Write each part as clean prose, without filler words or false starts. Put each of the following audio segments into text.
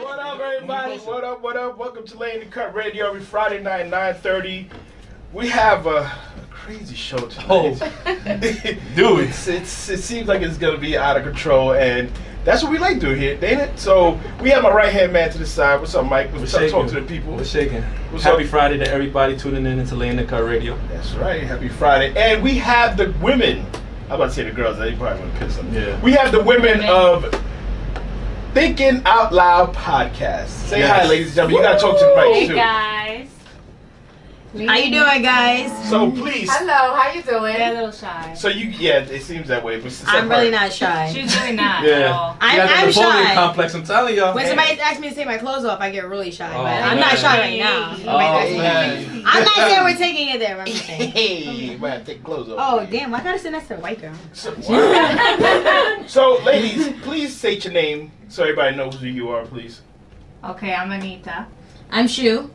What up, everybody? What up? What up? Welcome to Lay in the Cut Radio every Friday night, 9:30. We have a crazy show tonight. Oh, dude, it seems like it's gonna be out of control, and that's what we like doing here, ain't it? So we have my right hand man to the side. What's up, Mike? What's up? Talk to the people. We're shaking. What's Happy up? Friday to everybody tuning in into Lay in the Cut Radio. That's right. Happy Friday, and we have the women. I'm about to say the girls. They probably want to piss them. Yeah. We have the women of Thinking Out Loud podcast. Say hi, ladies and gentlemen. You gotta talk to the mic Hey too. guys. How you doing, guys? So please. Hello, how you doing? They're a little shy. So it seems that way. But I'm really not shy. She's really not Yeah. at all. I'm shy. Complex. I'm telling y'all. When somebody asks me to take my clothes off, I get really shy. Oh, but I'm man. not shy right now. Oh, man. I'm not saying we're taking it there. I'm just saying. Hey, man, take clothes off. Oh damn! Why gotta sit next to a white girl? So, ladies, please state your name so everybody knows who you are, please. Okay, I'm Anita. I'm Shu.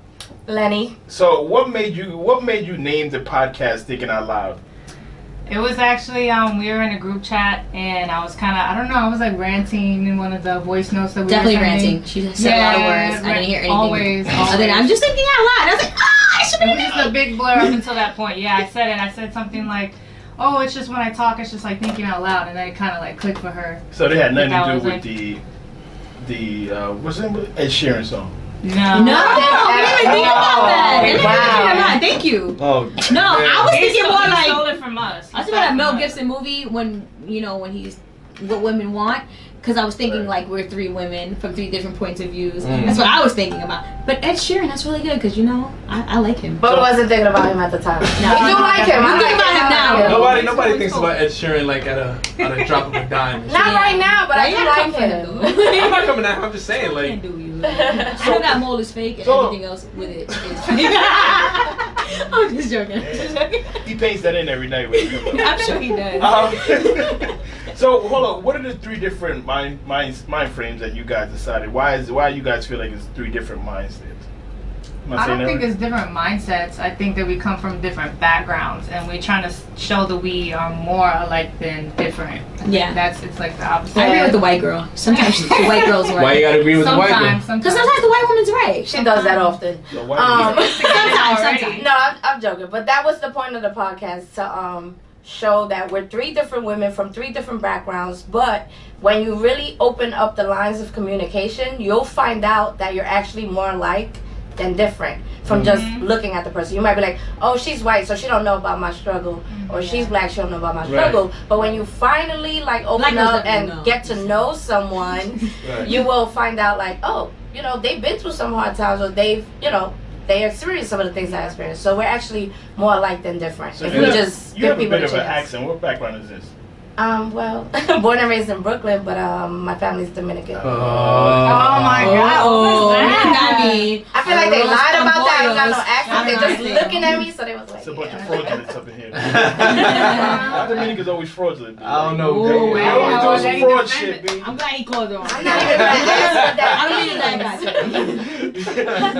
Lenny. So, what made you name the podcast Thinking Out Loud? It was actually we were in a group chat and I was kind of I was like ranting in one of the voice notes that we Definitely were sending. ranting. She said a lot of words. I didn't hear anything. Always. Other than I'm just thinking out loud. I was like, I should It be was just a big blur up until that point. Yeah, I said it. I said something like, "Oh, it's just when I talk, it's just like thinking out loud," and then it kind of like clicked for her. So, they had nothing That to was do with the what's the name of Ed Sheeran song? No. No, we didn't even think about that. Wow. Thank you. Oh, No, I was He thinking more stole like it from us. I was thinking about a Mel Gibson movie when he's what women want. Because I was thinking like we're three women from three different points of views. That's what I was thinking about. But Ed Sheeran, that's really good because I like him. But I wasn't thinking about him at the time. No, You do like him. You think about him now. Nobody thinks about Ed Sheeran like at a drop of a dime. Not right now, but I do like him. I'm not coming out. I'm just saying, Can't like. do you. I know that mold is fake and everything else with it is fake. I'm just joking. He paints that in every night when he comes up. I'm sure he does. So hold on, what are the three different mind frames that you guys decided? Why you guys feel like it's three different mind states? I don't think it's different mindsets. I think that we come from different backgrounds, and we're trying to show that we are more alike than different. Yeah. It's like the opposite. I agree with the white girl. Sometimes the white girl's right. Why you gotta agree with the white girl? Sometimes. Because sometimes the white woman's right. She does that often. So why do you- Sometimes. No, I'm joking. But that was the point of the podcast, to show that we're three different women from three different backgrounds. But when you really open up the lines of communication, you'll find out that you're actually more alike than different from just looking at the person. You might be like, oh, she's white, so she don't know about my struggle, or she's black, she don't know about my struggle. But when you finally like open up and get to know someone, you will find out like, oh, they've been through some hard times, or they've, they experienced some of the things I experienced. So we're actually more alike than different. So if you we have- just you give have a people bit a of an chance. accent. What background is this? Well, born and raised in Brooklyn, but my family's Dominican. Oh my God! Oh, What was that? I mean, I feel like they lied about that. I don't got no pollos. accent. They're just Honestly. looking at me, so they was like, It's a bunch of fraudulence up in here. I Dominicans always fraudulent. don't know. Ooh, They wow. always doing some fraud Defendant. shit, B. I'm glad he called her on. I'm not even gonna ask what that I don't mean that guy.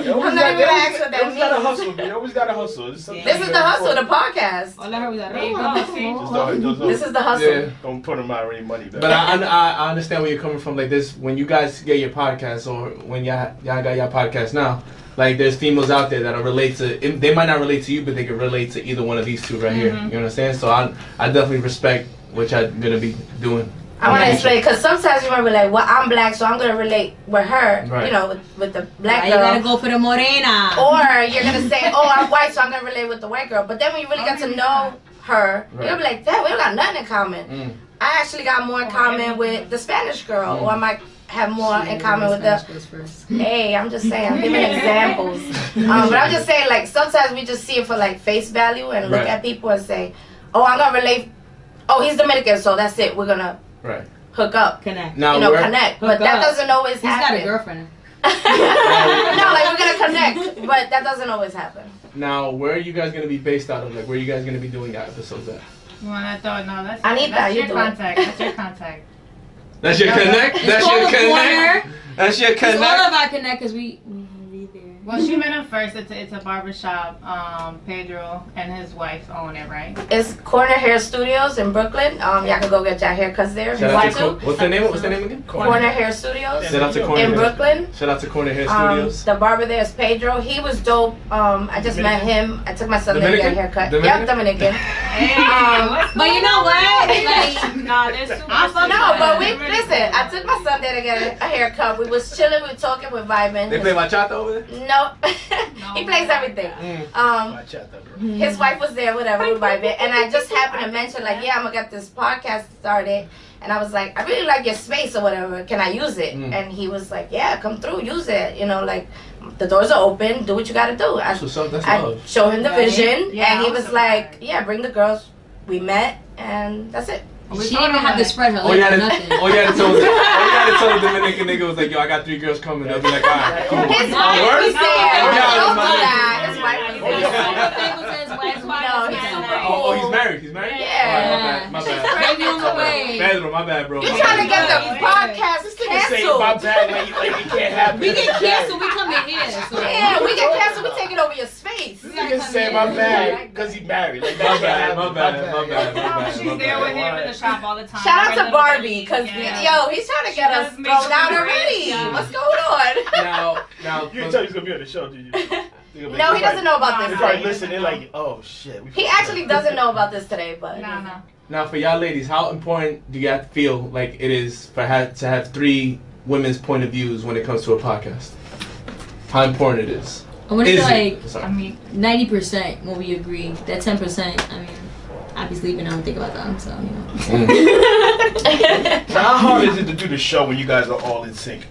They always I'm not even gonna ask got- what they that always gotta means. hustle, B. They always gotta hustle. This This is the hustle, the podcast. All I heard was that. There you go. See? This is the hustle. Yeah. Don't put them out any money back. But I understand where you're coming from. Like this, when you guys get your podcast, or when y'all got your podcast now, like there's females out there that'll relate to. They might not relate to you, but they can relate to either one of these two right here. You understand? So I definitely respect what y'all gonna be doing. I want to explain, because sometimes you might be like, well, I'm black, so I'm going to relate with her, Right. with the black You gotta girl. go for the morena. Or you're going to say, oh, I'm white, so I'm going to relate with the white girl. But then when you really get to know her, you're going to be like, damn, we don't got nothing in common. I actually got more in common with the Spanish girl, or I might have more in common with the... Hey, I'm just saying, I'm giving examples. But I'm just saying, like, sometimes we just see it for, like, face value and look at people and say, oh, I'm going to relate... Oh, he's Dominican, so that's it. We're going to hook up. Connect. Now, Connect. But that doesn't always happen. He's got a girlfriend. No, like, we're going to connect. But that doesn't always happen. Now, where are you guys gonna be based out of? Like, where are you guys gonna be doing your episodes at? You want to throw? No, that's. Anita, that's you your do it. contact. That's your contact. That's your connect. That's called your the connect. corner. That's your It's all connect. about connect because we be there. Well, she met him first. It's a barbershop. Pedro and his wife own it, right? It's Corner Hair Studios in Brooklyn. Y'all can go get your haircuts there. What's the name again? Corner Hair Studios. Shout out to Corner in Brooklyn. Shout out to Corner Hair Studios. The barber there is Pedro. He was dope. I just met him. I took my son there to get a haircut. Yep, Dominican. But you know what? Like, nah, they're super. But listen. I took my son there to get a haircut. We was chilling. We were talking. We're vibing. They play bachata over there? No, he plays everything. His wife was there, whatever, we vibing. And I just happened to mention, like, I'm gonna get this podcast started. And I was like, I really like your space or whatever. Can I use it? And he was like, yeah, come through, use it. You know, like, the doors are open. Do what you gotta do. I show him the vision, and he was like, yeah, bring the girls. We met, and that's it. She didn't even have to spread her legs or nothing. All you had to tell the Dominican nigga was like, yo, I got 3 girls coming. They'll be like, all right, cool. His wife was there. Don't do that. His wife was there. Oh, he's married. He's married? Yeah. My bad. Baby on the way. Pedro, my bad, bro. You're trying to get the podcast canceled. My bad, like it can't happen. We get canceled, we come in here. So. Yeah, we get canceled, we taking over your space. This nigga say my bad because he married. Like, My bad. She's there with him in the shop all the time. Shout out to Barbie, because he's trying to get us thrown out already. What's going on? Now, you didn't tell he's gonna be on the show, did you? No, he doesn't know about this. They probably listen. They're like, oh shit. He actually doesn't know about this today, but No. Now, for y'all ladies, how important do you feel like it is to have 3 women's point of views when it comes to a podcast? How important it is? I want to say like, Sorry. I mean, 90% when we agree. That 10%, I mean, obviously, even I don't think about them, so, you know. So how hard is it to do the show when you guys are all in sync?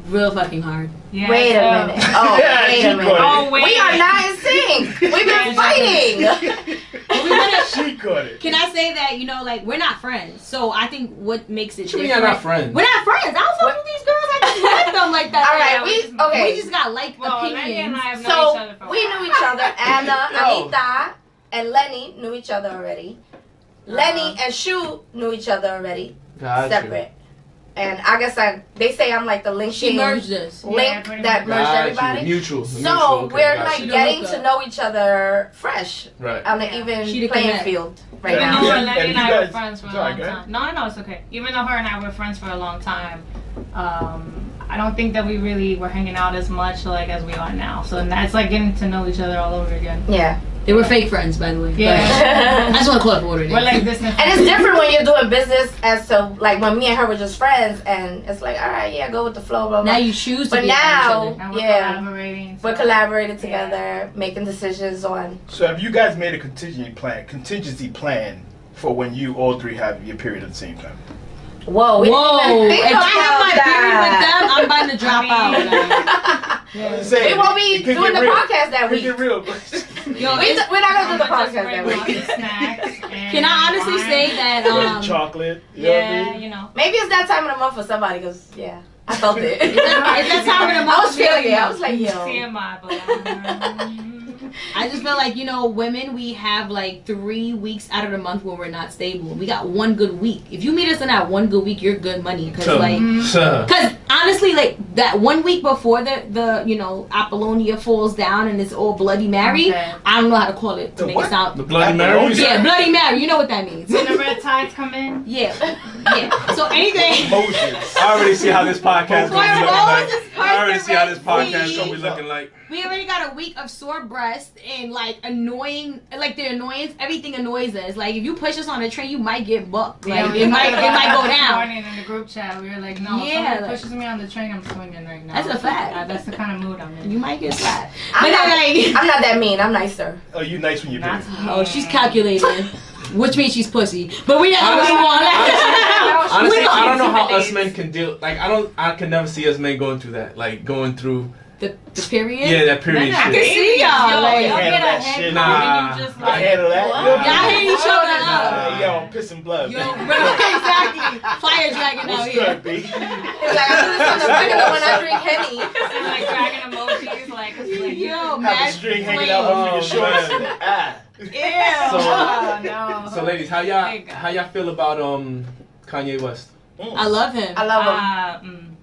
Real fucking hard. yeah, wait a minute. Oh, Yeah, wait she a minute. caught Oh, wait. We are not in sync. We've been fighting. She caught it. Can I say that, you know, like, we're not friends. So I think what makes it different. You're not friends. We're not friends. I don't fuck with these girls. I just like them like that. All right, We just got like Lenny and opinions. I have known each other So for a we while. knew each other. Anna, Anita, and Lenny knew each other already. Lenny and Shu knew each other already. Gotcha. Separate. And I guess they say I'm like the link She merged us. link pretty that much. merged everybody. Mutual. So okay, we're gotcha. like getting to know each other fresh Right. on an She even the playing connect. field right Even now. though Yeah, Lenny and and you I were guys- friends for a sorry, long go ahead. time. No, it's okay. Even though her and I were friends for a long time, I don't think that we really were hanging out as much like as we are now. So that's like getting to know each other all over again. Yeah. They were fake friends, by the way. Yeah. But I just want to call it order. We're like this. And it's different when you're doing business as to like when me and her were just friends and it's like, all right, yeah, go with the flow, blah, blah. Now you choose to But be now- around each Now we're Yeah. collaborating. We're collaborating together, making decisions on. So have you guys made a contingency plan for when you all 3 have your period at the same time? Whoa, we Whoa! didn't even think If I have my about period with that. them, I'm about to drop out. We won't be doing the podcast that week. Get real. Yo, We're not gonna do the podcast that Bring lots week. of snacks and can I honestly wine. say that? Chocolate. You know what I Yeah, mean? you know. Maybe it's that time of the month for somebody because, yeah, I felt it. Is that time of the month? I was feeling it. I was like, yo. TMI, but I just feel like, you know, women, we have like 3 weeks out of the month when we're not stable. We got 1 good week. If you meet us in that 1 good week, you're good money. Cause honestly, like that 1 week before the you know, Apollonia falls down and it's all Bloody Mary, Okay. I don't know how to call it to The make what? it sound. The Bloody Mary? Yeah, Bloody Mary. You know what that means. when the red tides come in. Yeah. So anything. Emotions. I already see how this podcast is Where looking Rose like. is I already see how this perfect, podcast is please. gonna be looking like. We already got a week of sore breasts and like annoying, like the annoyance. Everything annoys us. Like if you push us on a train, you might get bucked. Like we it might talked about go this down. morning in the group chat, we were like, no, Yeah, if somebody like- pushes me on the train, I'm swinging right now. That's a fact. That's the kind of mood I'm in. You might get slapped. I'm But not, then, like, I'm not that mean. I'm nicer. Oh, you nice when you're Not period. to oh, she's calculating, which means she's pussy. But we don't Honestly- move on. Honestly, We I don't know how us intimidated. men can deal. Like, I can never see us men going through that. Like, going through. the period. Yeah, that period Nah, I can shit. see y'all. Yo, Like, y'all handle get a that head shit. cold Nah. and you just I like, handle that. What? Y'all hit each other up. Yo, I'm pissing blood. Yo, exactly. Fire dragon out What's here. good, B? It's like I do this on the regular when I drink Henny. and like dragging emojis, like, it's like Yo, Have a mad string hanging flame. out over your shorts. man. Ah. ew. So- no. So, ladies, how y'all feel about Kanye West? I love him. I love him.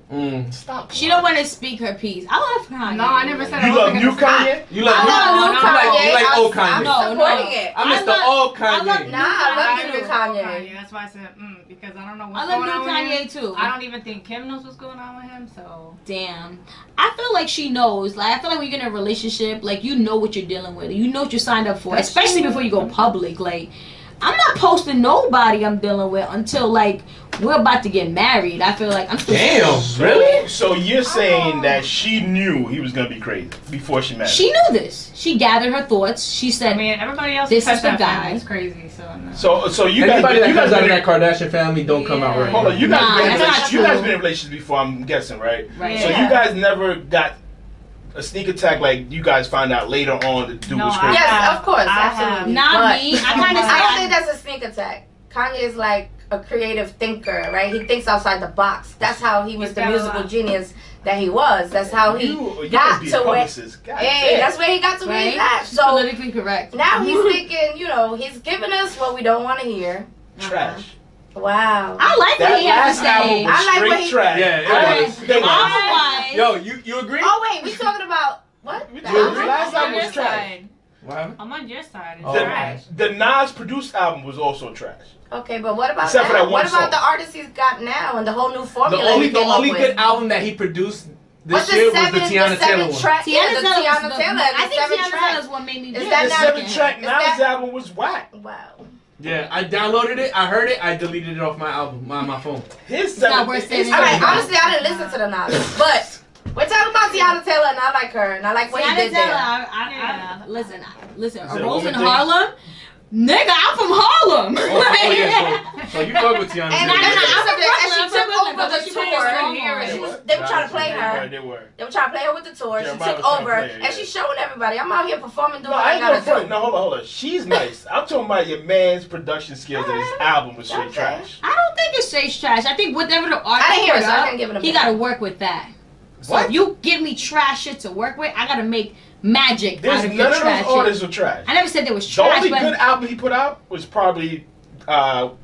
Stop. She don't want to speak her piece. I love Kanye. No, I never said You I love wasn't new gonna Kanye? You like Kanye. you like old I'm Kanye. supporting it. I miss the old Kanye. Nah, I love the new stop. Kanye. That's why I said because I don't know what's I love going on new with Kanye him. too. I don't even think Kim knows what's going on with him. So Damn. I feel like she knows. Like I feel like when you're in a relationship, like you know what you're dealing with. You know what you signed up for, especially before you go public. Like I'm not posting nobody I'm dealing with until like we're about to get married. I feel like I'm still. Damn, really? So you're saying that she knew he was gonna be crazy before she met him? She knew this. She gathered her thoughts. She said, I mean, everybody else This this is the that guy. family is crazy. So So you Anybody guys, that comes out of that Kardashian family don't come out right. hold on, you guys, Nah, been in that's not you guys true. been in relationships before, I'm guessing, right? Right. So Yeah. you guys never got a sneak attack like you guys found out later on the dude No, was crazy. Yes, of course, I absolutely. "Not But me." I kind of I don't think say, that's a sneak attack. Kanye is like a creative thinker, right? He thinks outside the box. That's how he was He's the got a musical lot. genius that he was. That's how he You got must be a to where. publicist. God Hey, damn. that's where he got to where he's right? at. She's So politically correct. now he's thinking, he's giving us what we don't want to hear. trash. Wow. I like what That he has last to album say. was I like straight what he- trash. Yeah, it Alright, was. they- Album-wise, Yo, you agree? Oh wait, we talking about what? We The talking- album? last I'm album on was your trash. side. What happened? I'm on your side. It's Oh, trash. The Nas produced album was also trash. Okay, but what about Except for that? that one What about song. the artists he's got now and the whole new The formula only he came up good with? album that he produced What's this year was the the Tiana Taylor one. track? Yeah, Tiana the Taylor was Tiana the- Taylor. I the think seven Tiana track. Taylor's what made me. Is Yeah, that the not- 7-track is Nas that- album was whack. Wow. Yeah, I downloaded it, I heard it, I deleted it off my album, my phone. His not 7 worth his it. All right, 7 honestly, I didn't listen to the Nas, but we're talking about Tiana Taylor, and I like her, and I like what he Tiana did Taylor, there. listen. Is A it a Rose woman in thing? Harlem, nigga, I'm from Harlem. Oh yeah, so you fuck with Tiana And Taylor. I I'm from and she Brooklyn, took I'm from over the Brooklyn, but she put tour. the song on. She was- They were trying to play her. They were. They were trying to play her with the tour. She Jeremiah took was trying to over, play her, yeah. and she's showing everybody. I'm out here performing, doing No, what I I ain't gonna gotta front. do. No, hold on. She's nice. I'm talking about your man's production skills and his album was straight Okay. trash. I don't think it's straight trash. I think whatever the artist I didn't hear it, put so I up, can't give it a he bad. got to work with that. So What? if you give me trash shit to work with, I got to make magic There's out of none your of those trash artists shit. were trash. I never said there was The trash, only but good album he put out was probably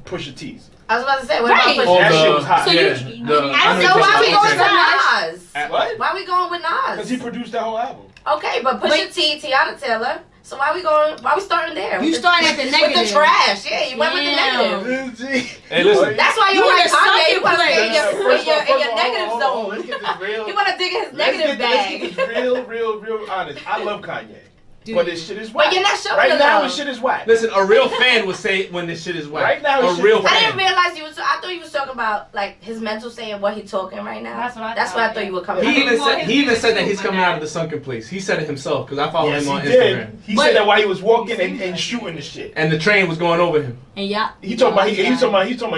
Pusha T's. I was about to say, what Right. about Oh, Pusha? That the- shit was hot. So yeah, you- the- I So don't why know we Pusha going T's trash. with Nas? What? Why we going with Because Nas? he produced that whole album. Okay, but Pusha T, Tiana Taylor. So why we going? Why we starting there? You With the- starting at the with negative. the trash. Yeah, you went with the Damn. negative. Hey, listen. That's why you You like in a Kanye. You sucking want to stay in place. your negative Let's zone. get this real. You want to dig in his Let's negative get bag. this real honest. I love Kanye. Dude. But this shit is whack. But you're not showing Right the now, love. this shit is whack. Listen, a real fan would say when this shit is whack. Right now, a this shit real is whack. I fan. didn't realize you was. I thought you was talking about like his mental state and what he talking right now. That's what I That's thought, what I thought yeah. you were coming. He from. even said that he's coming out of the sunken place. He said it himself because I follow Yes, him on he Instagram. did. He But- said that while he was walking and shooting the shit. And the train was going over him. And yeah, He talking about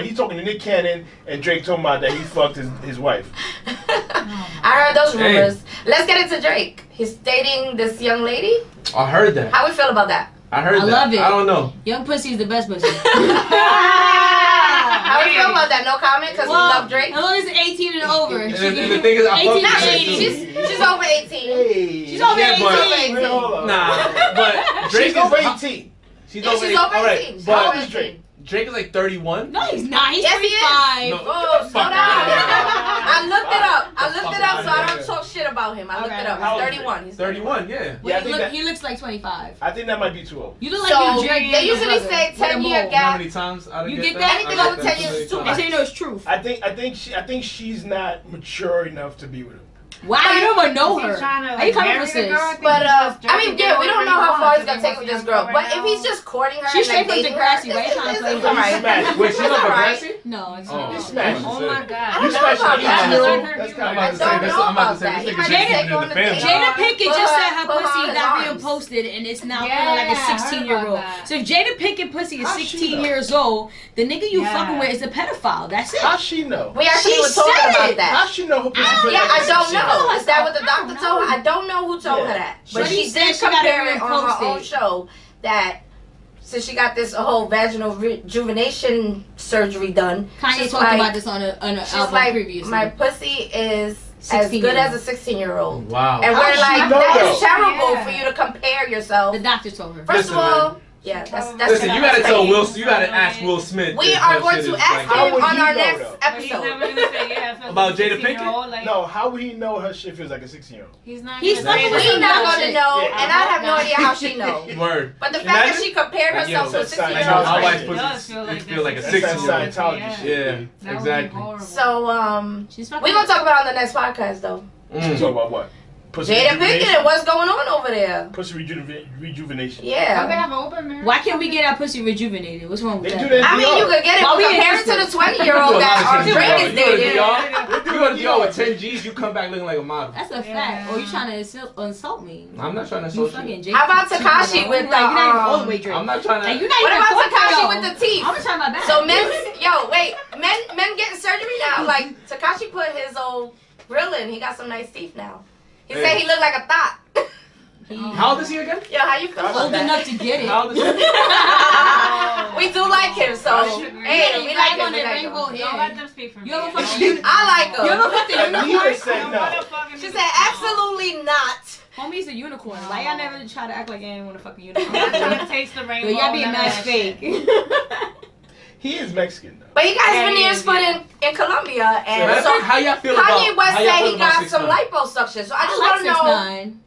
he talking to Nick Cannon and Drake talking about that he fucked his wife. I heard those Hey. rumors. Let's get into Drake. He's dating this young lady. I heard that. How we feel about that? I heard I that. love it. I don't know. Young pussy is the best pussy. How we feel about that? No comment because we love Drake. As long as it's 18 and over. And the thing is, I fuck 18 with to Drake, 80. too. She's over 18. Hey. She's over Yeah, but- 18. Wait, hold on. Nah, but Drake She's over is 18. She's Yeah, over she's 18. over All 18. right, She's How over old is 18. Drake? Drake is like 31. No, he's not. He's Yes, he is. 45. No. Oh, slow Fuck down. that. I looked it up. I looked fuck it up so I outta don't here. talk shit about him. I looked Okay. it up. How old He's is he? 31. He's 31, yeah. Yeah, I Wait, think that- he looks like 25. I think that might be too old. You look like So, you Drake. they usually say With a 10-year mole. How gap. many times I done You get get that? that? I Anything get over that 10 so years many is too times. much. They say no, it's truth. I think she's not mature enough to be with him. Wow, you don't even know her. He's trying to, How you coming marry for the sis? girl, I think But he's just I mean, joking, yeah, we don't know how far he's gonna take wants with a this young girl. right But if now. he's just courting her, She's and like straight from dating Degrassi, her, right? it's- Trying to it's- play it's with alright. You smashed. Wait, she's It's on alright. Degrassi? No, it's Oh. not. You smashed. Oh my god. I You don't know smashed about an that. 18-year-old. That's That's I kind don't of know I'm about about to say, that. this He nigga might just take keeping it in on the the family. thing. Jada Pinkett Put just her- said her put her pussy in his got arms. reposted and it's now Yeah, feeling like a I heard 16-year-old. about that. So if Jada Pinkett pussy is How's she 16 know? years old, the nigga you Yeah. fucking with is a pedophile. That's it. How she know? We actually She were talking said about it. How that. she know her pussy? Yeah, I don't know. know. Is that what the I doctor don't told her? know. I don't know who told Yeah. her that. But She she said did she got it compare it on her reposted. own show that since she got this whole vaginal rejuvenation surgery done, Kanye she's talked like- about this on an she's album like, previously. my pussy is as 16 good year as old. a 16-year-old. Wow. And How'd we're she like, know that is though? terrible Yeah. for you to compare yourself. The doctor told her. First Listen, of all, man. Yeah, that's Listen, you gotta tell Will. You gotta ask Will Smith. We if are her going shit to is ask like- him on our next But he's episode. never gonna say, yeah, About Jada 16-year-old, Pinkett? like, No, how would he know her shit feels like a 16-year-old? He's not. He's gonna say fucking that. with We're not gonna know, Yeah. and I have no idea how she knows. Word. But the fact Imagine- that she compared Like, herself to a yo, that's Like, yo, 16-year-old. my It wife's does pussy feel like feel like a that. That's that 6-year-old. Scientology Yeah. shit. Yeah, That would be exactly. horrible. So She's fucking. we're gonna talk about it on the next podcast though. Mm. Talk about what? Pussy Jada rejuvenation? Pinkett, what's going on over there? Pussy rejuvenation. I'm gonna Yeah. have an open marriage. Why can't we get our pussy rejuvenated? What's wrong with They that? do that. I mean, you could get it Why we compared ain't to the used to- 20-year-old that our Drake is You go to dating. DR, you go to DR with 10 G's, you come back looking like a model. That's a fact. Yeah. Or you trying to insult me? I'm not trying to You insult fucking you. Jake. How about Tekashi with the, Like, you're not even all the way Drake. I'm not trying Like, to. you're not What even about fucking Tekashi though. with the teeth? I'm just trying my back. So men getting surgery now. Like Tekashi put his old grill in. He got some nice teeth now. He Hey. said he looked like a thought. How old is he again? Yo, how you feel about old that? enough to get it. How old is he? We do like him, so hey, we like him. on We that like rainbow him. hair. Don't let them speak for me. You ever I fucking don't- I like You ever him. put the Anita unicorn? said Don't no. motherfucking She be said wrong. absolutely not. Homie's a unicorn. Why y'all never try to act like I ain't want to fucking unicorn? I'm not trying to taste the rainbow. Yo, y'all being none of mad that fake. He is Mexican though. But he got his Yeah, he veneers is, put yeah. in Colombia, Matter and of so fact, how y'all feel about? Kanye West how y'all said feel he about got 6ix9ine? some liposuction. So I I just like want to know. 6ix9ine.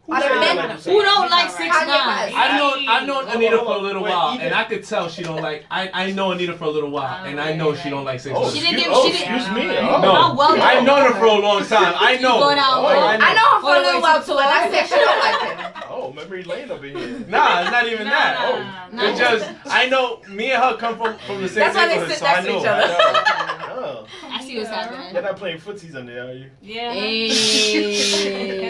Are there men? Who don't like Kanye 6ix9ine? I've known Anita for a little Wait, while, even- and I could tell she don't like. I know Anita for a little while, and I know she don't like 6ix9ine. Oh, She didn't excuse, give- she excuse didn't- me. No, Oh. No, well, I've known her for a long time. I know. Go down low. I know her for All a the little way while to too, and I said she don't like him. Oh, memory lane over here. Nah, it's not even Nah, that. nah, Oh, nah, nah. it's just I know me and her come from the same That's why they neighborhood, sit so I next to know. each other. Oh. I see what's happening. You're not playing footsies on there, are you? Yeah. Hey.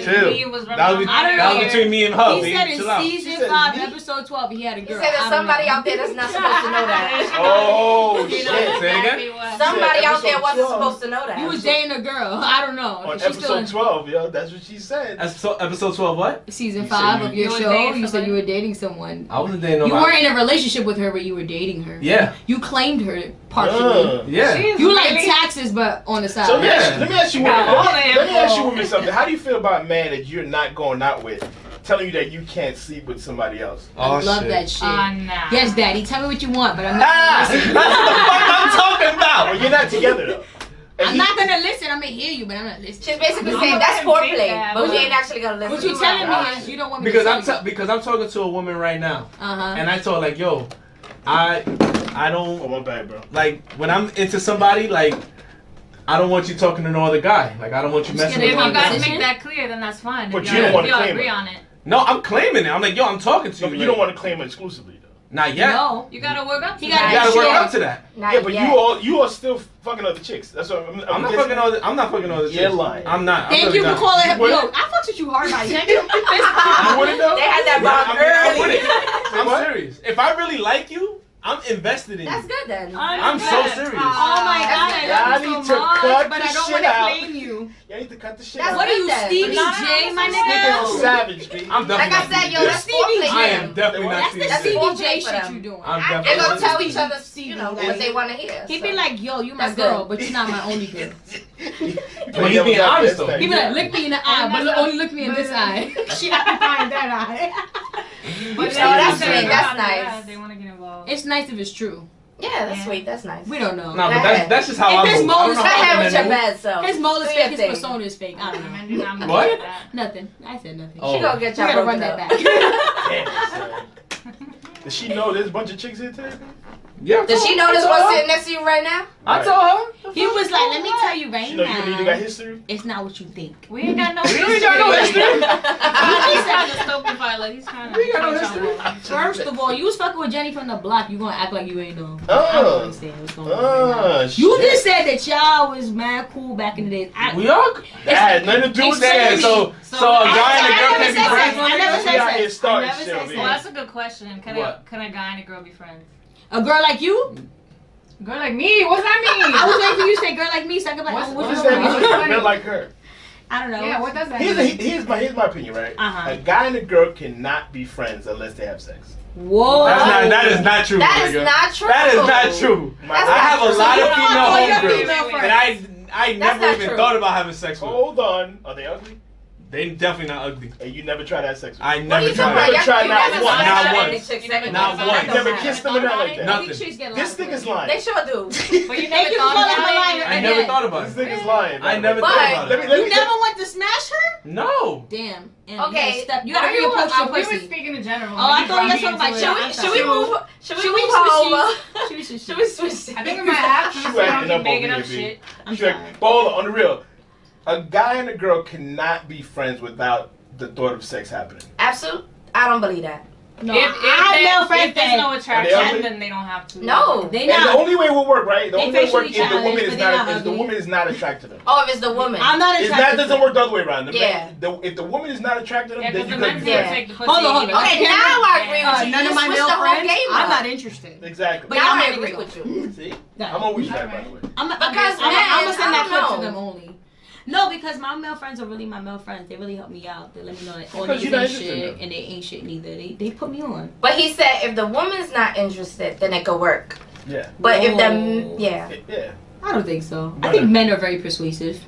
Chill. He was That was, I don't that know. was between me and her. He baby. said in Chill out. season She said 5, me? episode 12, he had a He girl. said there's I don't somebody know. out there that's not supposed to know that. Oh, You shit. know Say it again? exactly what- Somebody out there episode wasn't 12. supposed to know that. He was dating a girl. I don't know. On She's still in episode 12, yo, that's what she said. Episode 12, what? season You 5 said of your you were show. dating You said somebody. you were dating someone. I wasn't dating You nobody. weren't in a relationship with her, but you were dating her. Yeah, You claimed her partially. yeah. She's You like really- taxes, but on the side. So Yeah. let me ask you Got all the women. Let me ask you info. women something. How do you feel about a man that you're not going out with, telling you that you can't sleep with somebody else? I love that shit. Nah. Yes, daddy. Tell me what you want, but I'm not. Ah, that's Gonna what listen. the fuck I'm talking about. Well, you're not together though. And I'm he- not gonna listen. I'm gonna hear you, but I'm not listening. She's basically I'm saying gonna that's let him think foreplay, that, but but- you ain't actually gonna listen. What you telling Right. me is you don't want me Because to because I'm talking to a woman right now, Uh-huh. and I told her, like, yo, I Oh, don't my bad, bro. like when I'm into somebody, like I don't want you talking to no other guy. Like I don't want you Just messing get with If it no you other guys guy. Position? make that clear, then that's fine. But If you don't wanna y'all claim agree it. on it. No, I'm claiming it. I'm like, yo, I'm talking to No, you. but you like, don't want to claim it exclusively though. Not yet. No. You gotta work up to You that. You gotta work Shit. up to that. Not Yeah, but yet. you are still fucking other chicks. That's what I'm I'm not guessing. fucking all the. I'm not fucking all the You're chicks. lying. I'm not. I'm Thank really you for not. calling him. What? Yo, I fucked with you hard, buddy. Thank you. You wouldn't know? They had that Yeah, bomb I mean, I early. wouldn't. I'm What? serious. If I really like you, I'm invested in That's you. good then. I'm so serious. Oh my god, I love you need so to much, cut but the I don't shit want to out. claim you. You need to cut the shit That's out. What are you, That's Stevie not- J, my Nigga, nigga? savage, B. I'm Like definitely I said, yo, not that's Stevie foreplay. J. I am definitely not That's Stevie That's J. the Stevie J foreplay for shit them. you doing. I'm They're definitely gonna not tell Stevie each other, Stevie, you know, that's- what they want to hear. He so. be like, yo, you my That's girl, good. but you're not my only girl. But he's being honest though. He be like, look me in the eye, And but that's only look me in this eye. She occupying that eye. But So that's then sweet, that's after nice. that, They want to get involved. It's nice if it's true. Yeah, that's Yeah. sweet. That's nice. We don't know. Nah, but Go ahead. that's just how If I his move. I don't moles know Go how ahead other with men your move. bad self. His mole is Do fake, your his thing. persona is fake. I don't know. Men do not move What? like that. Nothing. I said nothing. Oh. She gonna get We y'all gotta run broken that up. back. Damn, son. Does she know there's a bunch of chicks here today? Yeah. Does she know this one sitting next to you right now? I told her. He was like, let me tell you right She know you either got now. history? It's not what you think. We ain't got no We history. ain't got no history. He's trying to stupefy, like he's trying to. We ain't got no punch history. our wall. First of all, you was fucking with Jenny from the block. You gonna act like you ain't know. I don't Oh. understand what's going on right now. shit. You just said that y'all was mad cool back in the days. We are. That had nothing to do with Yeah, that. so a guy and a girl can't be I friends. never We said out here sex. starting I never shit said over Well, here. that's a good question. Can What? a guy and a girl be friends? A girl like you? Girl like me? What's that mean? I was waiting for you to say girl like me so I could be like, What's- oh, What what does you that doing? mean? Not like her. I don't know. Yeah, what does that Here's, mean? here's my opinion, right? Uh-huh. A guy and a girl cannot be friends unless they have sex. Whoa. That is not true. That is nigga. not true. That is not true. That's I have a not lot true. of So you female don't homegirls female that I That's never not even true. thought about having sex with. Hold on. Are they ugly? They definitely not ugly. And you never tried to have sex with I them? never tried. Never tried not never once. saw Not that once. many chicks never Not did. once. You never kissed them or nothing like that? Nothing. This nigga's lying. They sure do. But you never thought about it. I never thought about This it. nigga's lying. I never But- thought about it. You never want to smash her? No. Damn. And Okay. You gotta reapproach your We were pussy. speaking in general. Oh, I thought you were talking about Should we move? Should we Should move we her switch over? these? Should we switch? I think we might have to. She So I acting don't up keep making over up here, shit. I'm Sure. sorry. But hold on, on the real, a guy and a girl cannot be friends without the thought of sex happening. Absolutely. I don't believe that. No, If I have no friends if there's no Are they attraction, ugly? then they don't have to. No. They And the not. only way it will work, right? The They only way it will work facially if the woman challenged, is but they're not not if the ugly. woman is not attracted to them. Oh, if it's the woman. I'm not If attracted. that doesn't work the other way around. The Yeah. man, if the woman is not attracted to Yeah, them, then because you the could men be Yeah. will friends. take the pussy. Hold on, hold on. Okay, Yeah. now I agree with you. None You of my switched male the whole friends. game I'm up. not interested. Exactly. But Now y'all I make agree it with go. you. See? Yeah. I'm always that, by the way. Because I'm gonna send that I clip don't to them know. only. No, because my male friends are really my male friends. They really help me out. They let me know that all Because these you're not ain't interested in shit them. and they ain't shit neither. They put me on. But he said if the woman's not interested, then it could work. Yeah. But if the No. yeah, Yeah. I don't think so. I Why think not? men are very persuasive.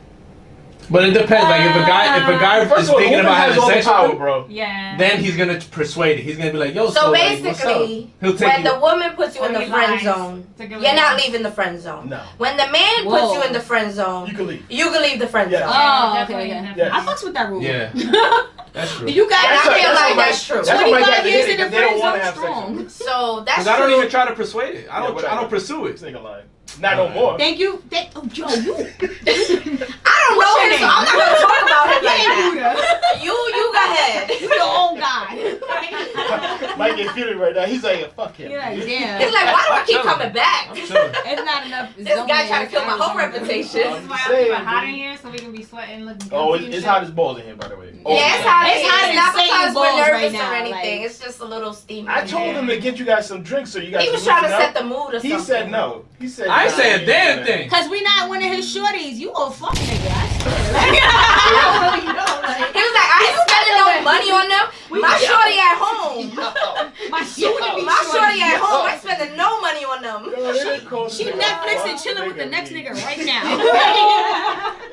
But it depends. Like if a guy First is of all, thinking woman about has having all the sex power, with him, bro. Yeah. then he's gonna persuade it. He's gonna be like, "Yo, so lady, what's up?" basically, He'll take when you. the woman puts you in Or the he friend lies zone, to get you're not rid of leaving the friend zone. No. When the man puts Whoa. you in the friend zone, You can leave. you can leave the friend Yeah. zone. Oh, definitely, okay, okay. definitely. I fucks with that rule. Yeah. That's true. You guys, And I feel like what my- that's true. That's what my 25 guys years hate in the because they don't friend want to zone have sex with strong. them. So that's Because I don't true. even try to persuade it. I whatever. don't pursue it. This nigga lying. Not no more. Thank you. Oh, Joe, you. I don't know What's your him, so name? I'm not gonna talk about him like Yeah, that. You go ahead. You your own guy. Mike get feeling right now. He's like, fuck him. You're like, damn. He's like, why do I keep I'm coming back? I'm chilling. It's not enough. This guy trying to kill my whole reputation. I'm This is why just I keep saying, it hot in dude. here so we can be sweating, looking Oh, guilty and it's shit. hot as balls in here, by the way. Oh, Yeah, it's hot. It's hot It's not insane because balls we're nervous right now, or anything. like- It's just a little steamy. I told him to get you guys some drinks so you guys He can was trying to loosen set up. the mood or something. He said no. He said I ain't nah, say he a ain't damn doing thing. Cause we not one of his shorties. You a fuck nigga. I swear. You know, like, He was like, I ain't spending no money on them. My shorty at home. my soon-to-be My shorty at home. I Oh. ain't spending no money on them. She Netflix and chilling with the next nigga right now.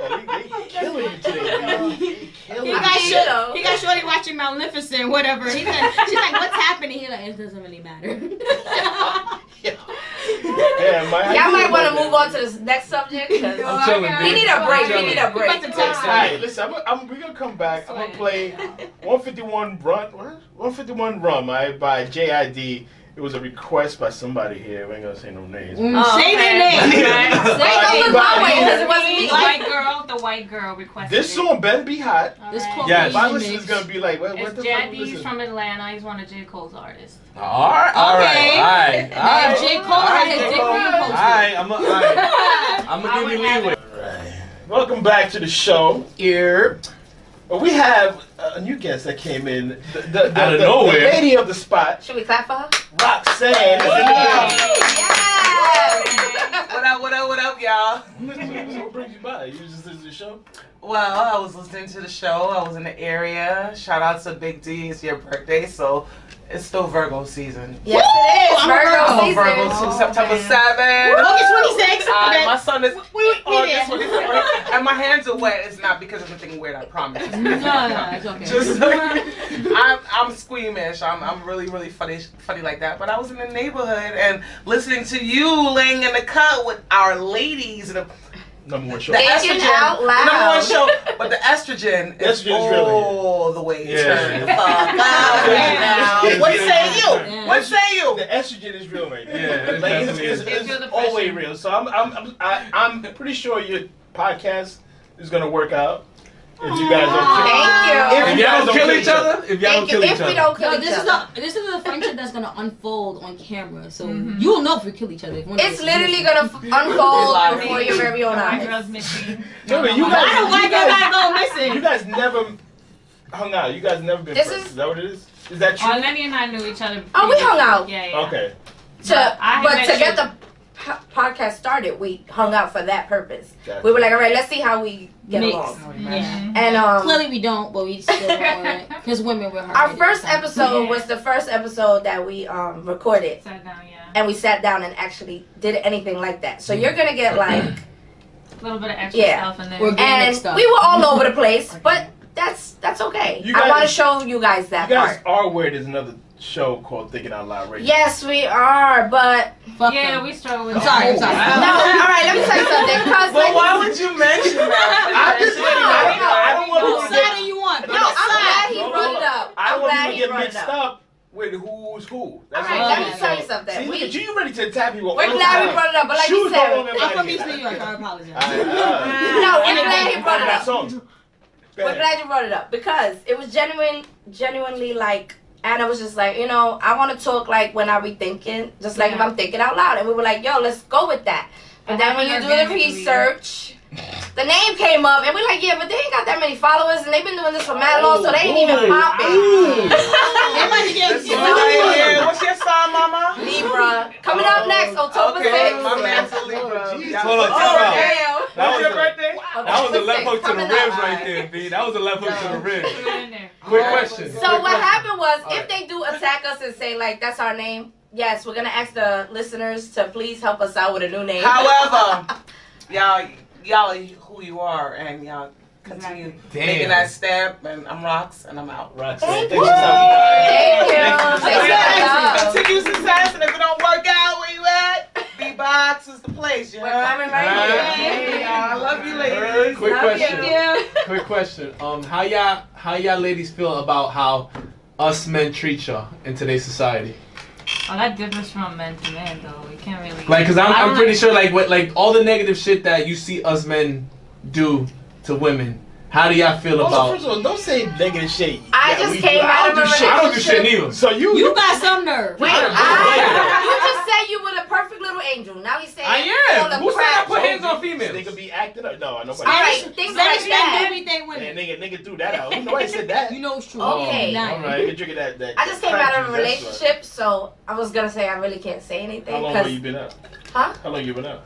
They killing you today, man. They He killing you. got shorty watching Maleficent, whatever. She's like, what's happening? He's like, it doesn't really matter. Yeah, Mike. Y'all might want to move on to this next subject. 'Cause I'm chilling, we dude. need a break. We I'm need a chilling. break. About to text All right, listen. We're gonna come back. I'm gonna play 151 Run. What? 151 Rum. By JID. It was a request by somebody here. We ain't gonna say no names. Say their name. Wait, don't look my way because it wasn't me. The white girl requested This song better be hot. All This right. called Yes. My listeners gonna be like, what It's the fuck? JD's Listen. from Atlanta. He's one of J. Cole's artists. All right. And J. Cole had his dick being posted. Alright, I'm gonna give you leeway. Right. Welcome back to the show. Here. We have a new guest that came in. The Out of nowhere. The lady of the spot, Should we clap for her? Roxanne, is in the building. Yes. What up, y'all? So what brings you by? You just listen to the show? Well, I was listening to the show. I was in the area. Shout out to Big D. It's your birthday, so it's still Virgo season. Yes, it is. I'm a Virgo Oh, Virgo season. too, September man. 7th. August 26th. Okay. My son is We August there. 26th. And my hands are wet. It's not because of anything weird, I promise. No, it's okay. Just I'm squeamish. I'm really funny like that. But I was in the neighborhood and listening to you laying in the cut with our ladies. The Number one show. Thinking out the number loud. one show, but the estrogen is Estrogen's really all the way Yeah. turned the fuck up right now. Yeah. What say you? Yeah. What say you? The estrogen is real right now. Yeah, it like definitely is. They feel the always pressure. real. So I'm pretty sure your podcast is gonna work out if you guys don't. Thank If you. y'all don't kill each other, if y'all don't Thank you. kill each If we other. don't kill Yo, each other. this is a friendship that's gonna unfold on camera, so you'll know if we kill each other. If one of It's us literally is- gonna unfold before your very own The white eyes. girl's missing. No, but you Why guys, don't white you girl guys, gotta go missing? you guys never hung out. You guys never been This friends. is- Is that what it is? Is that true? Lenny and I knew each other. Oh, we hung out. Yeah. Okay. I But met to you- get the podcast started, we hung out for that purpose. Gotcha. We were like, all right, let's see how we get Mix. along. Yeah. And Clearly we don't, but we still want because women were hard. our first time. episode Yeah. was the first episode that we recorded, Sat down, yeah. and we sat down and actually did anything like that. So you're gonna get like, A little bit of extra Yeah. stuff and then. We're- and Mixed up. we were all over the place, but that's okay. You guys- I want to show you guys that You guys part. are weird. There's another show called Thinking Out Loud Radio. Yes, we are, but Fuck Yeah, them. we struggle with I'm sorry. I'm sorry. no. All right, let me tell you something. Cause But why would you mention that? I just I don't want Whose people to side do you want? no, I'm glad he No, brought no. it up. I I'm don't want glad people he to get brought it mixed up. up with who's who. All That's right, all let I'm me saying. tell you something. See, look We- at you ready to attack people. We're all the glad we time. brought it up, but like you Shoes said, don't want I'm everybody from to East get New that. York. I apologize. no, we're glad he brought it That up. song. We're glad you brought it up because it was genuinely like Anna was just like, I want to talk like when I be thinking, just like if I'm thinking out loud, and we were like, yo, let's go with that. But then when you do the research, the name came up, and we're like, yeah, but they ain't got that many followers, and they've been doing this for mad long, so they ain't even popping. Everybody get What's your sign, Mama? Libra coming up next, October 6th. My man's a Libra. Hold on, Oh time out. damn! That was your a- birthday? That was a left hook to the Coming ribs up. right there, B. That was a left hook to the ribs. Put it in there. Quick question. So what happened was, All if right. they do attack us and say like that's our name, yes, we're gonna ask the listeners to please help us out with a new name. However, y'all are who you are, and y'all continue Damn. making that step. And I'm Rox, and I'm out. Roxanne, Thank thanks you. for stopping by. Thank you. Thank you. Thank you. Continue success, and if it don't work out where you at, B-Box is the place. You We're heard? coming right here. Hey, I love you, ladies. Quick Love question. you. Quick question. How y'all ladies feel about how us men treat y'all in today's society? Oh, that differs from man to man, though. We can't really. Like, cause I I'm don't pretty like- sure like all the negative shit that you see us men do to women. How do y'all feel Hold on, about? first of all, don't say negative shit. I that just we came do. out of a shit. I don't do shit neither. So You got some nerve. Wait, you just said you were the perfect little angel. Now he's saying I all am. the Who said I crap. put hands on They females? could be acting up. No, nobody. All right, things Let like us that. everything with Man, it. nigga threw that out. Nobody said that. You know it's true. Okay. Nah. All right, nigga drinking that. I just came crack out of a juice, that's right. relationship, so I was gonna say I really can't say anything. How long 'cause- have you been out? Huh? How long you been out?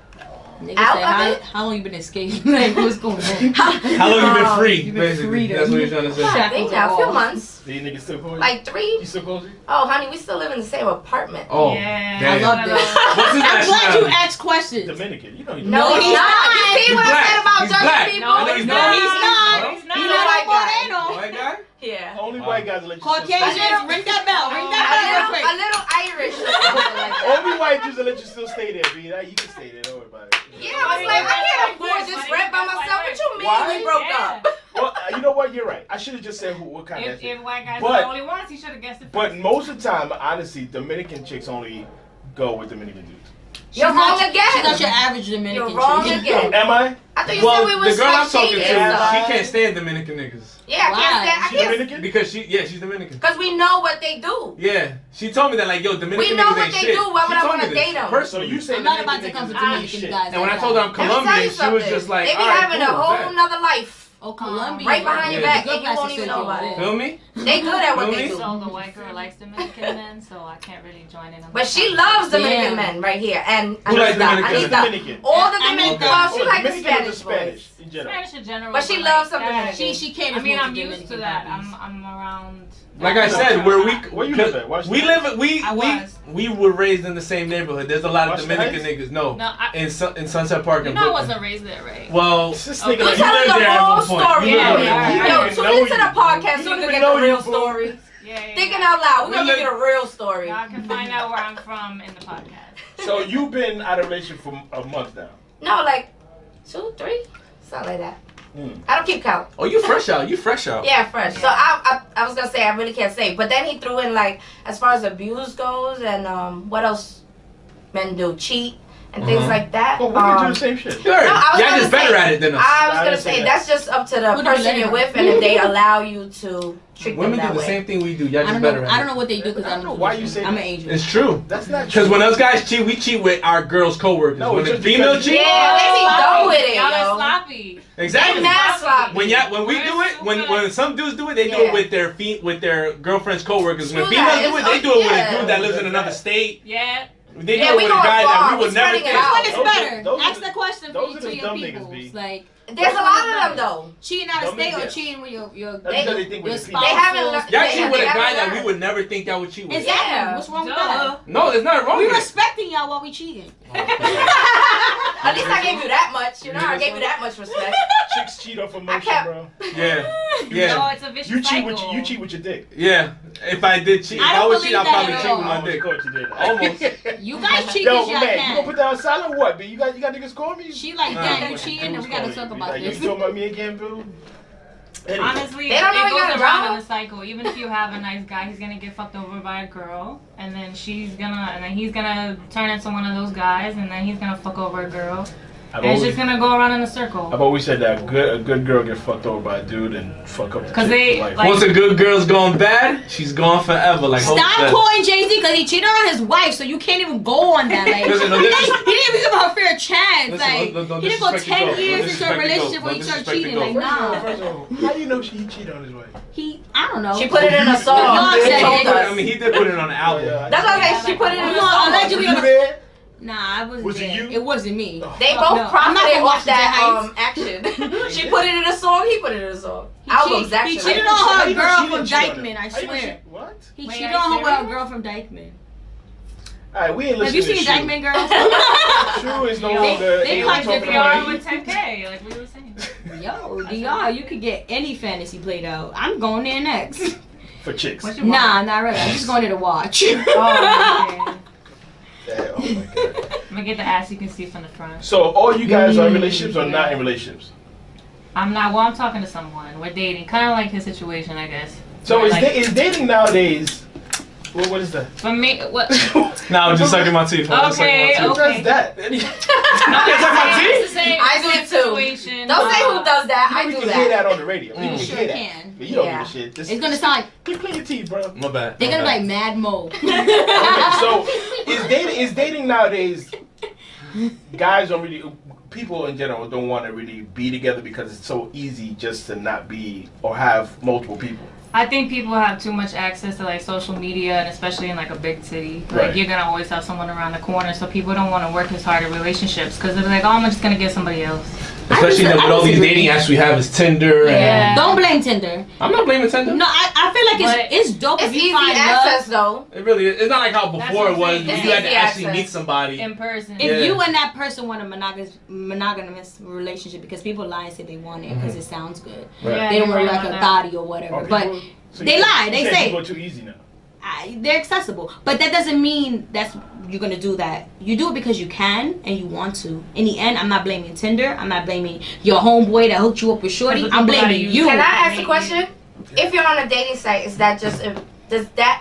Nigga Out said, of it? how long you been escaping? Like, what's going on? How long you been Um, free? you been Basically, freedom. that's what you're trying to say. I Shackles think now, a are few off. months. These niggas still call you? Like 3. You still calls you? Oh, honey, we still live in the same apartment. Oh, Yeah. damn. I love this. What's his I'm glad you nationality? asked questions. Dominican. You know you. No, he's not. You see He's what I black. said about He's Dutch black. people? No, I know he's he's not. black. He's not. No? He's not. He's He's a not white a guy. Moreno. White guy? Yeah. Only Wow. white guys let you. Caucasians, ring that bell. Ring that bell real quick. A little Irish or something like that. Only white dudes that let you still stay there, B. That you can stay there. Don't worry about it. Yeah, I was like, I can't afford this rent by myself. What you mean Why? we broke Yeah. up? Well, you know what? You're right. I should have just said what kind of. If white guys But- are the only ones, he should have guessed it. But most of the time, honestly, Dominican chicks only go with Dominican dudes. You're wrong again. She's not your average Dominican. You're wrong chick. again. Am I? I thought you Well, said we the was girl I'm like talking to, shady and stuff. she can't stand Dominican niggas. Yeah, I Why? can't stand. I She can't. Dominican? Because she's Dominican. Because we know what they do. Yeah, she told me that like, yo, Dominican We know niggas what ain't they shit. do. Why would She I told wanna me this date 'em? So personally. you say I'm not about to Dominican come to niggas Dominican ain't shit. guys. And when I like told her I'm Let me tell Colombian, you she was something. just like, they be all right, having a cool, whole bet. nother life Oh, Colombia. right behind your Yeah. back, Good and you won't place even to know about go. it. Feel me? They good at what Feel they me? do. So the white girl likes Dominican men, so I can't really join in on But that she conversation. loves Dominican Yeah. men right here, and Who likes Anita, Dominican Anita, men? Dominican. all the Anita. Dominican. Well, she Oh, likes the Dominican or the Spanish Spanish boys. in general. Spanish in general. But she like loves some that. Dominican. She caters I mean, more I'm to used to Dominican that. puppies. I'm around. Like I said, where Where you live at? we live we were raised in the same neighborhood. There's a lot of Washington Dominican Heights? niggas. No, No, in Sunset Park you in know I Brooklyn. wasn't raised there, right? Well, This Okay. nigga, You're like, telling lived the there at whole one point. story. You Yeah, lived there. yeah, You yeah. Yo, didn't tune know into you- the podcast You so don't you can even get know the real you, fool. story. Yeah. Thinking out loud, we're We gonna give live- you the real story. Y'all can find out where I'm from in the podcast. So you've been out of relationship for a month now. No, like 2, 3, something like that. I don't keep count. Oh, you fresh out. You fresh out. Yeah, fresh. So I was gonna say I really can't say, but then he threw in like as far as abuse goes and what else men do, cheat and things like that. Well, we do the same shit. Sure. No, I was Y'all gonna just better say- at it than us. I was I gonna didn't say say that. that's just up to the What do you person let you're her? with, and if they allow you to treat Women them do that the way. same thing we do. Y'all I just don't better know. at I it. don't know what they do because I don't I'm know why you say I'm that. an angel. It's true. That's not true. Because when us guys cheat, we cheat with our girls' coworkers. No, when it's a just female because- cheat, Yeah, they be done with it, Y'all yo. are sloppy. exactly. They mad sloppy. When we do it, when some dudes do it, they do Yeah. it with their girlfriends' coworkers. When True females that. do it, they do it with a Yeah. dude that lives in another state. Yeah. They do Yeah, it we with a going guy that far. we We would never spreading it think. out. What is Those are- better? those are Ask the- the question those are to the your dumb people. niggas, B. Like There's a lot of them though. cheating out of Dumb state or niggas. cheating with your That's because they think your we're the spouse. They haven't or- learned- Y'all Yeah, cheat with a they guy haven't that we learned. would never think y'all would cheat with. Exactly. Yeah. What's wrong with Duh. that? No, there's nothing wrong We with it. respecting y'all while we cheating. At least I gave you that much. You know, I gave you that much respect. Chicks cheat off emotion, bro. Yeah. No, Yeah. it's a vicious You cheat cycle. with you cheat with your dick. Yeah. If I did cheat, if I I don't would cheat, I'd believe probably that cheat at with all. my dick. Of course you did. Almost. You guys cheat Yo, because y'all man, you gonna can. put that on silent? What? B? You got niggas call me? She like, damn, you cheating, and we gotta talk about You this. talking about me again, boo? Anyway. Honestly, They it don't know you goes got around around. in a cycle. Even if you have a nice guy, he's gonna get fucked over by a girl, and then he's gonna turn into one of those guys, and then he's gonna fuck over a girl. And it's just gonna go around in a circle. I've always said that a good girl get fucked over by a dude and fuck up the 'Cause chick they, for life. like- Once a good girl's gone bad, she's gone forever. Like Hope Stop said. calling Jay-Z because he cheated on his wife, so you can't even go on that. Like, Listen, no he didn't even give her a fair chance. Listen, like, don't he didn't go disrespect the 10 goat. years Don't into a disrespect the relationship goat. when he Don't started disrespect the cheating. goat. Like, nah. First of all, how do you know he cheated on his wife? I don't know. She put it in a song. Y'all She said told it. us. I mean, he did put it on the album. That's what I'm saying. She put it in a No, song. allegedly. Were you there? Nah, I wasn't Was it there. you? It wasn't me. They Fuck both no. I'm not profited gonna off watch that Heights. action. She put it in a song. He put it in a song. He Albums, cheat- actually. he cheated How on her you know girl she from didn't cheat on him? Dykeman, I How you know swear. she- What? He Wait, cheated are you on her with a serious? girl from Dykeman. Alright, we ain't Have you listening seen to Dykeman Girl? True is no They- longer. they ain't like talking They about are you. with 10K, like we were saying. Yo, DR, you could get any fantasy played out. I'm going there next. For chicks. What you want? Nah, not really. I'm just going there to watch. Oh, okay. Yeah, oh my god. I'm gonna get the ass you can see from the front. So all you guys are in relationships or not in relationships? I'm not. Well, I'm talking to someone. We're dating, kind of like his situation, I guess. So Like- is dating nowadays? What is that? For me, what? Nah, I'm just sucking my teeth. I'm just sucking my Okay, teeth. Who does that? It's the same I do it too. situation. Don't say who does that. I We do can hear that. that on the radio. People Mm. can Sure hear that. can. But you don't Yeah. give a shit. This, It's gonna sound You clean your teeth, bro. My bad. they're my gonna be bad. like Mad Mo. Okay, so is dating nowadays? Guys don't really. People in general don't want to really be together because it's so easy just to not be or have multiple people. I think people have too much access to like social media, and especially in like a big city. Like Right. you're gonna always have someone around the corner, so people don't want to work as hard at relationships because they're like, oh, I'm just gonna get somebody else. Especially I with all these disagree. dating apps we have is Tinder and Yeah. Don't blame Tinder. I'm not blaming Tinder. No, I feel like But it's dope It's if you easy find access love. though. It really is. It's not like how That's before what it I'm was saying. when It's you had to easy actually access. meet somebody. In person. If Yeah. you and that person want a monogamous relationship, because people lie and say they want it because it sounds good. Right. Yeah, They don't you're want right like a about that. thotty or whatever. Are But people- so they you- lie, you they said say. people are too easy now. they're accessible. But that doesn't mean that's you're gonna do that. You do it because you can and you want to. In the end, I'm not blaming Tinder. I'm not blaming your homeboy that hooked you up with Shorty. Because I'm people gotta blaming use you. Can I ask a Maybe. question? If you're on a dating site, is that just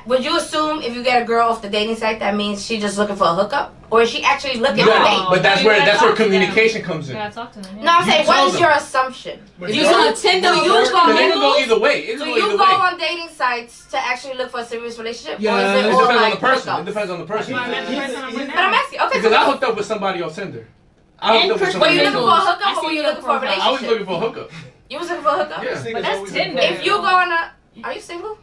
would you assume if you get a girl off the dating site that means she's just looking for a hookup, or is she actually looking You for a gotta- date? but that's You where gotta that's where talk to them. communication comes You in. gotta talk to them. No, I'm You saying, tell what is them. your assumption? If you on Tinder, Do you you go Because it can go Mingles? either way. It Do can go you either go way. on dating sites to actually look for a serious relationship, Yeah, or it is it depends all on like the person. hookups? It depends on the person. That's why I met the person I'm with But I'm now. asking, okay, Because I so hooked up with somebody off Tinder. I And hooked up with Christian were somebody. you looking for a else. hookup, I or were see you your looking for a profile. I was relationship? looking for a hookup. You was looking for a hookup? Yeah. But that's Tinder. If you go on a, are you single?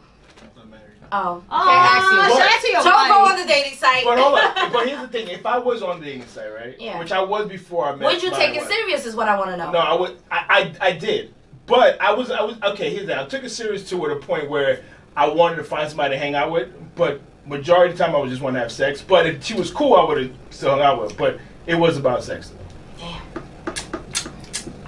Oh, Oh, can't ask you. shout out to your Don't go wife. on the dating site. But hold on. But here's the thing: if I was on the dating site, right? Yeah. Which I was before I met. Would you my take it wife. serious? Is what I want to know. No, I would. I did, but I was okay. Here's that. I took it serious to a point where I wanted to find somebody to hang out with, but majority of the time I would just want to have sex. But if she was cool, I would have still hung out with. But it was about sex.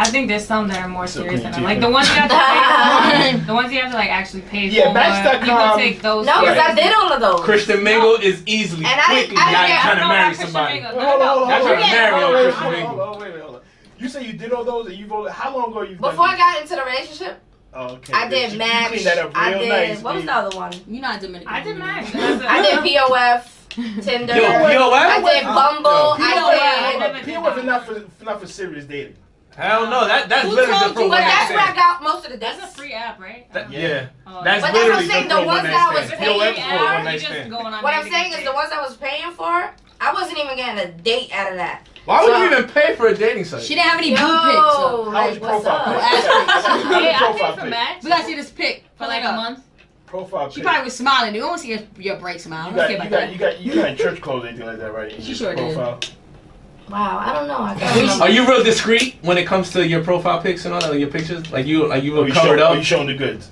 I think there's some that are more So serious can than you that. Like take the ones you have to pay for. The ones you have to like actually pay Yeah, for. Match.com. People take those. No, because Right. I did all of those. Christian Mingle is easily And I quickly didn't not get- trying to I don't know marry about Christian somebody. Mingle. Wait, hold on. That's what marry on Wait, Christian hold Mingle. on, wait. You say you did all those, and you've only how long ago you've Before done I got into the relationship, Oh, okay. I did You Match. cleaned that up I real did. nice, What was babe. the other one? You're not Dominican. I did Match. I did POF, Tinder. Yo, POF? I did Bumble. Yo, I did. POF is not for serious dating. Hell no, that's Who literally told the pro you one But night that's where I stand. got most of the dates. That's a free app, right? Yeah, Oh. that's But that's what literally I'm saying, the the pro ones one that I night was stand. paying POF is pro one for, night You just stand. going on What I'm dating saying is the ones I was paying for, I wasn't even getting a date out of that. Why would So- you even pay for a dating site? She didn't have any Yo, blue pics. So. How was like, your what's profile up? pic? Ass pics. How was your Yeah, I profile paid for pic? Match We gotta see this pic. for like a month. Profile She pic. probably was smiling. We don't see your bright smile. You Let's get got, about you that. got, you got church clothes, anything like that, right? in She your sure did. profile? Wow, I don't know. I can't remember. Are you real discreet when it comes to your profile pics and all that, like your pictures? Like you Or real you covered show, up? or you showing the goods?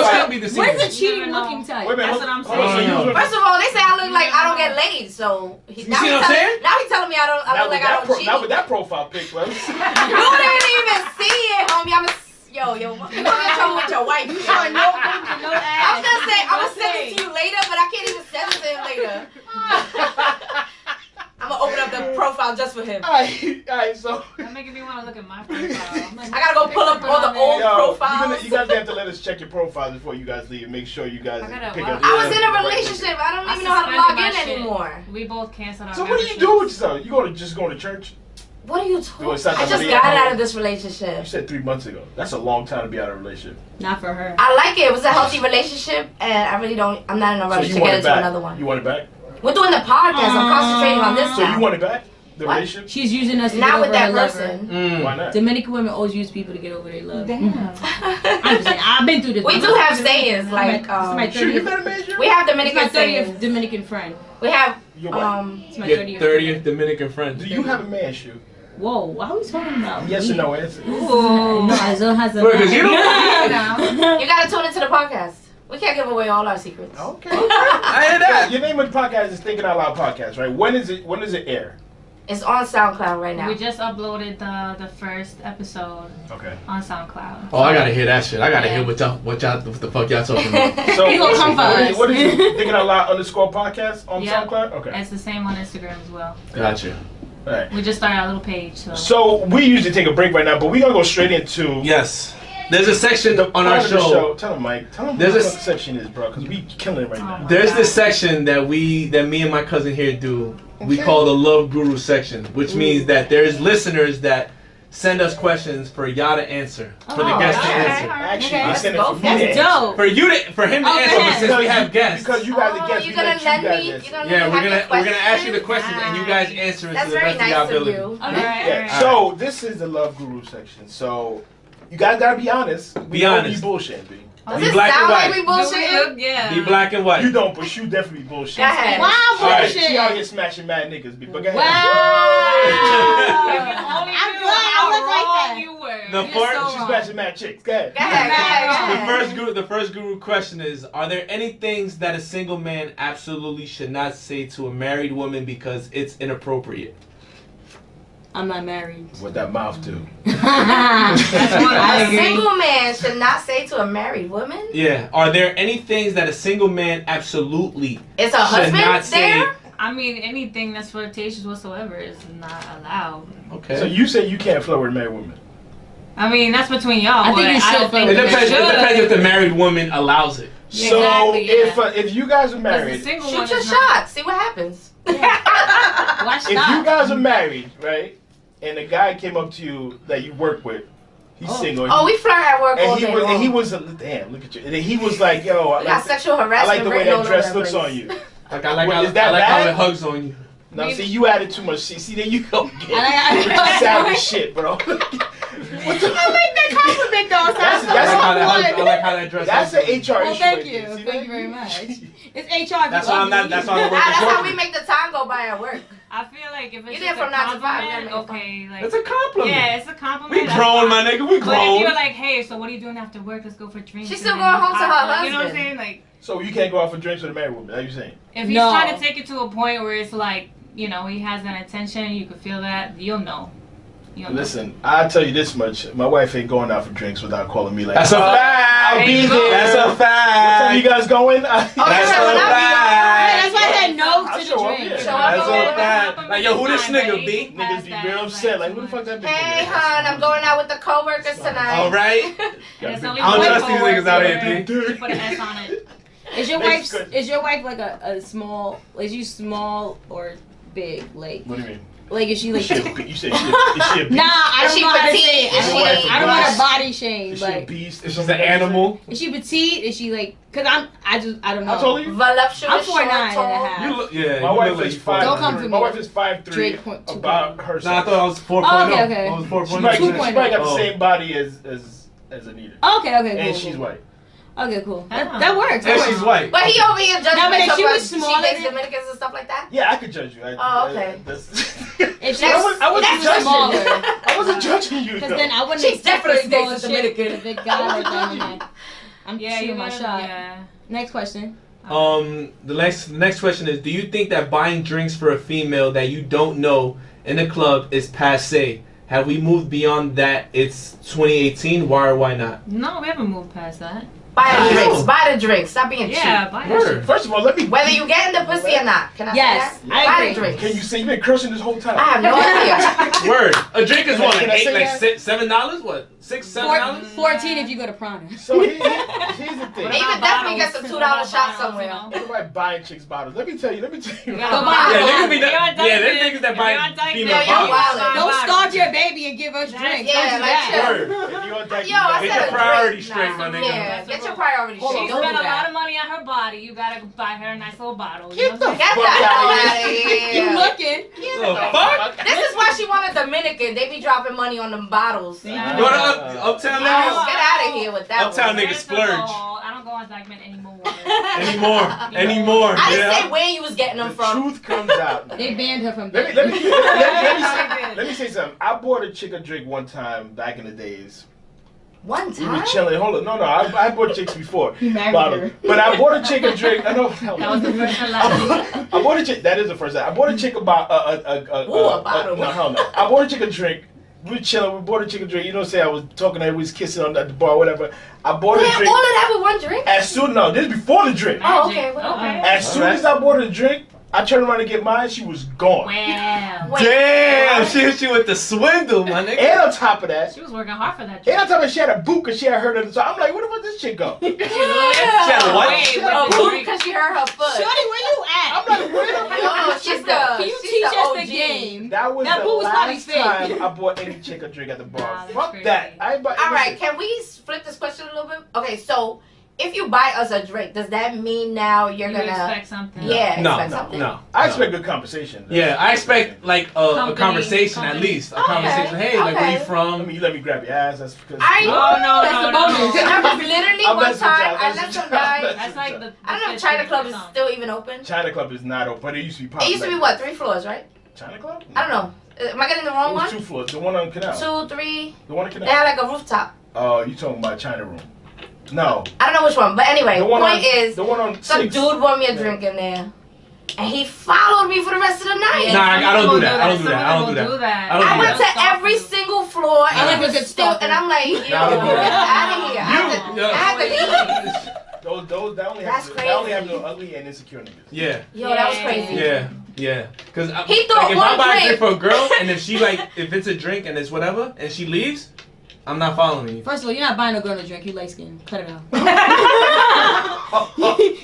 Girls like, can't be deceived. Where's the cheating looking type? That's what I'm hold on, so saying. you was with- First of all, they say I look like I don't get laid, so You see what I'm saying? now he's telling me I look like I don't cheat. Not with that profile pic, bro. You didn't even see it, homie. Yo, you gonna get in trouble with your wife. You saw no boobs and no ass. I was gonna say I'm gonna send it to you later, but I can't even send it to him later. I'm gonna open up the profile just for him. Alright, so You're making me want to look at my profile. I gotta go pull up all the old profiles. You guys have to let us check your profiles before you guys leave. Make sure you guys pick up. I was in a relationship. I don't even know how to log in anymore. We both canceled our So what do you do with yourself? You just going to church? What are you talking about? I just got out of this relationship. You said 3 months ago. That's a long time to be out of a relationship. Not for her. I like it. It was a healthy relationship, and I really don't. I'm not in a rush to get into another one. You want it back? We're doing the podcast. I'm concentrating on this. So you want it back? The relationship? She's using us to not get with over that her person. Why not? Dominican women always use people to get over their love. Damn. I'm just saying, I've been through this. We do have sayings like Sure, you better measure. we have It's Dominican my 30th sayings. Dominican friend. We have Your what? It's my Your 30th. 30th Dominican friend. Do you have a man shoe? Whoa, what are we talking about? Yes or no answer. Ooh. No, Azul has a. Wait, 'cause you don't- You gotta tune into the podcast. We can't give away all our secrets. Okay. I hear that. Your name of the podcast is Thinking Out Loud Podcast, right? When does it air? It's on SoundCloud right now. We just uploaded the first episode Okay. on SoundCloud. Oh, I gotta hear that shit. I gotta hear what the fuck y'all talking about. So He gonna come for us. What is it? Thinking Out Loud _ podcast on Yep. SoundCloud? Okay. It's the same on Instagram as well. Gotcha. All right. We just started our little page. So we usually take a break right now, but we're gonna go straight into Yes. There's a section on part our of the show. Tell him, Mike. Tell him There's what a the section is, bro, because we killing it right now. There's this section that me and my cousin here do. We call the Love Guru section, which means that there's listeners that send us questions for y'all to answer, for the guests to answer. Actually, Okay. they send it for me. That's to answer. dope. For him to Okay. answer, but since we have guests. Because you guys are guests, you're we gonna let you lend guys me. answer. You're gonna Yeah, have we're gonna ask you the questions? questions and you guys answer it That's to the very best of your nice of ability. you. Alright. Yeah. So this is the Love Guru section. So you guys gotta be honest. Be honest. You bullshitting, B. Does Be it black and sound like white. we bullshitting? Yeah. Be black and white. You don't, but you definitely bullshit. Go ahead. Wow, Alright, bullshit. she out here smashing mad niggas, B. But go ahead. If you Wow. only I'm knew glad I how look like wrong that. you were. The You're part- so She's wrong. smashing mad chicks. Go ahead. Go ahead, go ahead, go ahead. The first guru question is: are there any things that a single man absolutely should not say to a married woman because it's inappropriate? I'm not married. What that mouth do? I A agree. single man should not say to a married woman. Yeah. Are there any things that a single man absolutely It's a should husband not say? there. I mean, anything that's flirtatious whatsoever is not allowed. Okay. So you say you can't flirt with a married woman? I mean, that's between y'all. I think but you should don't think it you depends. It should. depends if the married woman allows it. Yeah, So exactly, yeah. if you guys are Because the married, single Shoot one your is not- shot. See what happens. Watch if you guys are married, right, and a guy came up to you that you work with, he's single. Oh, we flirt at work all and he day was, long. and he was damn. Look at you. And he was like, "Yo, I We got like, sexual I harassment like the way written all that over dress that looks place. on you." Like I like, What, how, is that I like how bad? it hugs on you. Now, see, you added too much. See, there you go. I Savage shit, bro. like that compliment though. That's- I like how that dress. That's an hugs HR Well, issue. thank right you. there. See Thank that? you very much. It's HR. That's why I'm not. That's why I'm That's working how we corporate. make the time go by at work. I feel like if it's You just did a from 9 to 5, compliment, yeah, okay, like It's a compliment. yeah, it's a compliment. We that's grown, fine. my nigga. We But if grown. you're like, hey, so what are you doing after work? Let's go for drinks. She's and still then going home to her like, you know what I'm husband. saying? Like, So you can't go out for drinks with a married woman. Are you saying? if he's No. trying to take it to a point where it's like, you know, he has that intention, you could feel that. You'll know. You'll know. Listen, I'll tell you this much. My wife ain't going out for drinks without calling me like, That's a fact. I'll be There you go. there. That's a What time you fact. guys going? That's yeah, a well, fact. That's why I said no I'll to show the up, drink. yeah. Show up That's on a it. fact. Like, yo, who this nigga be? Niggas be real upset. Like, who the fuck that bitch? Hey, is? hon, I'm going out with the coworkers tonight. All right. And it's Yeah, only I don't one trust these niggas out here, coworker. P. You put an S on it. Is your Next wife? question. Is your wife like a small? Is you small or big? Like What do you mean? is she like? Is she a beast? You said is she a beast? Nah, I Is don't she know how to petite? say it. Is she- I don't want to Is body shame, Is she a but beast? She's an animal. is she petite? Is she like? Cause I don't know. How tall are you? Voluptuous, I'm short, 4'9" and a tall. half. You look. Yeah. My you wife look like is you 5'3". Don't come for My me. wife is 5'3". 3.2. About her No, I size. thought I was 4.0. Oh, okay. I was She 4.0. probably, she 2.0. probably got the Oh. same body as Anita. Okay, cool. And she's white. Okay, cool. Ah. That works. And That she's works. white. But he over here judging No, but if herself she was because smaller she dates than- Dominicans and stuff like that. Yeah, I could judge you. Oh, okay. If she Next- I wasn't next judging smaller. you. I wasn't judging you. Because though. then I wouldn't She accept definitely this dates a bullshit Dominican. with a big guy like that. I'm Yeah, shooting you my gotta- shot. Yeah. Next question. The next question is: do you think that buying drinks for a female that you don't know in a club is passe? Have we moved beyond that? It's 2018. Why or why not? No, we haven't moved past that. Buy the drinks. Buy the drinks. Stop being cheap. Yeah, buy Word. First of all, let me. Whether you get in the pussy or not. Can I Yes, say that? I Buy agree. the drinks. Can you say you've been cursing this whole time? I have no idea. Word. A drink is what, like Can I say that? $7? What? $6-7? 14 if you go to Prana. So here's the thing. But even definitely gets a $2 shot somewhere. Everybody buying chicks bottles. Let me tell you. You Yeah, gotta buy niggas be You're that. on Yeah, them Dykeman. niggas that You're buy on Dykeman. female Yo, you're bottles. wild. Don't starve your baby and give us drinks. Yeah, Don't do like that. Word. If you on that, Yo, I Get said your a priorities drink. straight, my nigga. Yeah, get your priorities Hold straight. on, She Don't spent do a lot that. of money on her body. You gotta buy her a nice little bottle. Get the Get the fuck hell out out of of here. You here. looking? The fuck? This is why she wanted Dominican. They be dropping money on them bottles. Yeah. Go to Uptown Oh, niggas? get out of here with that Uptown one. niggas splurge. I don't go on Dykeman anymore. Anymore. I didn't Yeah. say where you was getting them The from. truth comes out. They banned her from Let that. me say something. I bought a chick a drink one time back in the days. One We time? were chilling. Hold on. No. I bought chicks before. He married Bottle. her. But I bought a chick a drink. I know. Hell That no. was the first and last. I bought a chick. That is the first time. I bought a chick about a bottle. no, hell no. I bought a chick a drink. We were chilling. We bought a chick a drink. You know, say I was talking to her. We was kissing at the bar, whatever. I bought a Damn, all of drink. that with one drink? As soon this is before the drink. Oh, okay, well, Okay. As soon as I bought a drink, I turned around to get mine. She was gone. Wow. Wait, Damn, what? she hit you with the swindle, my nigga. And on top of that, She was working hard for that. and Job. on top of that, she had a boot because she had heard of it. So I'm like, where the fuck this chick go? She had a what? Wait, Oh, with the boo, drink. because she hurt her foot. Shorty, where you at? I'm like, where the Yo, fuck? she's Can you she's teach us OG. the game? That was That the boo was probably last fake. time I bought any chick a drink at the bar. Nah, that's Fuck crazy. that. I ain't buy. All right, listen, can we flip this question a little bit? Okay, so if you buy us a drink, does that mean now you're You gonna expect something. expect No, something? no. I expect good conversation. Yeah, I expect like a Company, conversation at company. least. A Okay, conversation. Hey, like where you okay. from? You let me grab your ass. That's because. I No, That's the bonus. I literally I'm one messing with time y'all, I I'm let messing some with y'all. guy. That's like the. I don't know if China Club is still even open. China Club is not open, but it used to be It popular. used to be what, 3 floors, right? China Club? I don't know. Am I getting the It wrong was one? 2 floors. The one on Canal. 2, 3. The one on They Canal. had like a rooftop. Oh, you talking about China Room? No. I don't know which one, but anyway, The one point on. is, The one on some 6. dude bought me a drink in there, and he followed me for the rest of the night. Nah, I don't do Some that. people I don't do that. I don't do Some that. people I don't I do went that. to every single floor, and I it like a was good still, stalker. and I'm like, yo, Nah, get I don't do out of here. You. I had to leave. Those that only That's have that only have crazy. no ugly and insecure niggas. Yeah, Yo, that was crazy. yeah. Cause He thought like, if one I buy a drink- drink for a girl and if it's a drink and it's whatever and she leaves, I'm not following you. First of all, you're not buying a girl a drink. You light skin. Cut it out.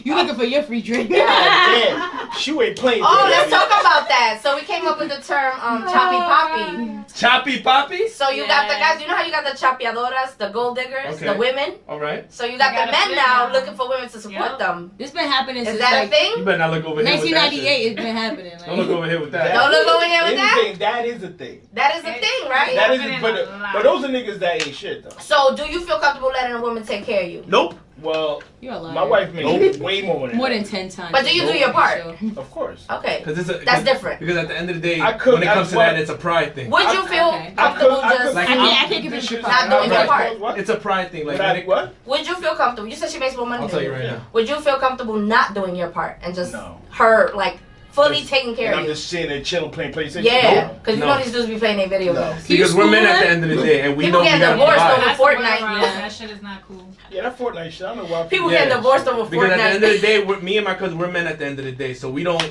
You looking for your free drink? God damn. She ain't playing. Oh, let's talk about that. So we came up with the term choppy poppy. Choppy poppy? So you got the guys, you know how you got the chapeadoras, the gold diggers, Okay. the women? Alright. So you got You the gotta men flip now now. looking for women to support Yep. them. This been happening Is since that a like thing? You better not look over here with that 1998. shit. It's been happening. Like. Don't look over here with that. Don't look over here with that. Anything, that is a thing. That is a thing, right? That is, happening but, a lot. but those are niggas that ain't shit though. So do you feel comfortable letting a woman take care of you? Nope. Well, You're a liar. my wife makes way more than More that. than 10 times. But do you do your part? Of course. Okay. Cause That's different. Because at the end of the day, I could- when it comes to well- that, it's a pride thing. Would you feel Okay. comfortable I could- just like- I can't give a shit. Not doing your part. What? It's a pride thing. Like Without when it- what? would you feel comfortable? You said she makes more money I'll than tell you you. right now. Would you feel comfortable not doing your part and just No. her like fully Just- taking care And of I'm you? just sitting there chilling, playing PlayStation. Yeah, No. because you No. know these dudes be playing their video No. games. Because we're men at the end of the day, and we People know we get gotta divorced provide. over That's the way Fortnite. around. Yeah. That shit is not cool. Yeah, that Fortnite shit. I don't know why People Yeah. get divorced over Because at the end of Fortnite. the day, me and my cousin, we're men at the end of the day, so we don't. I am.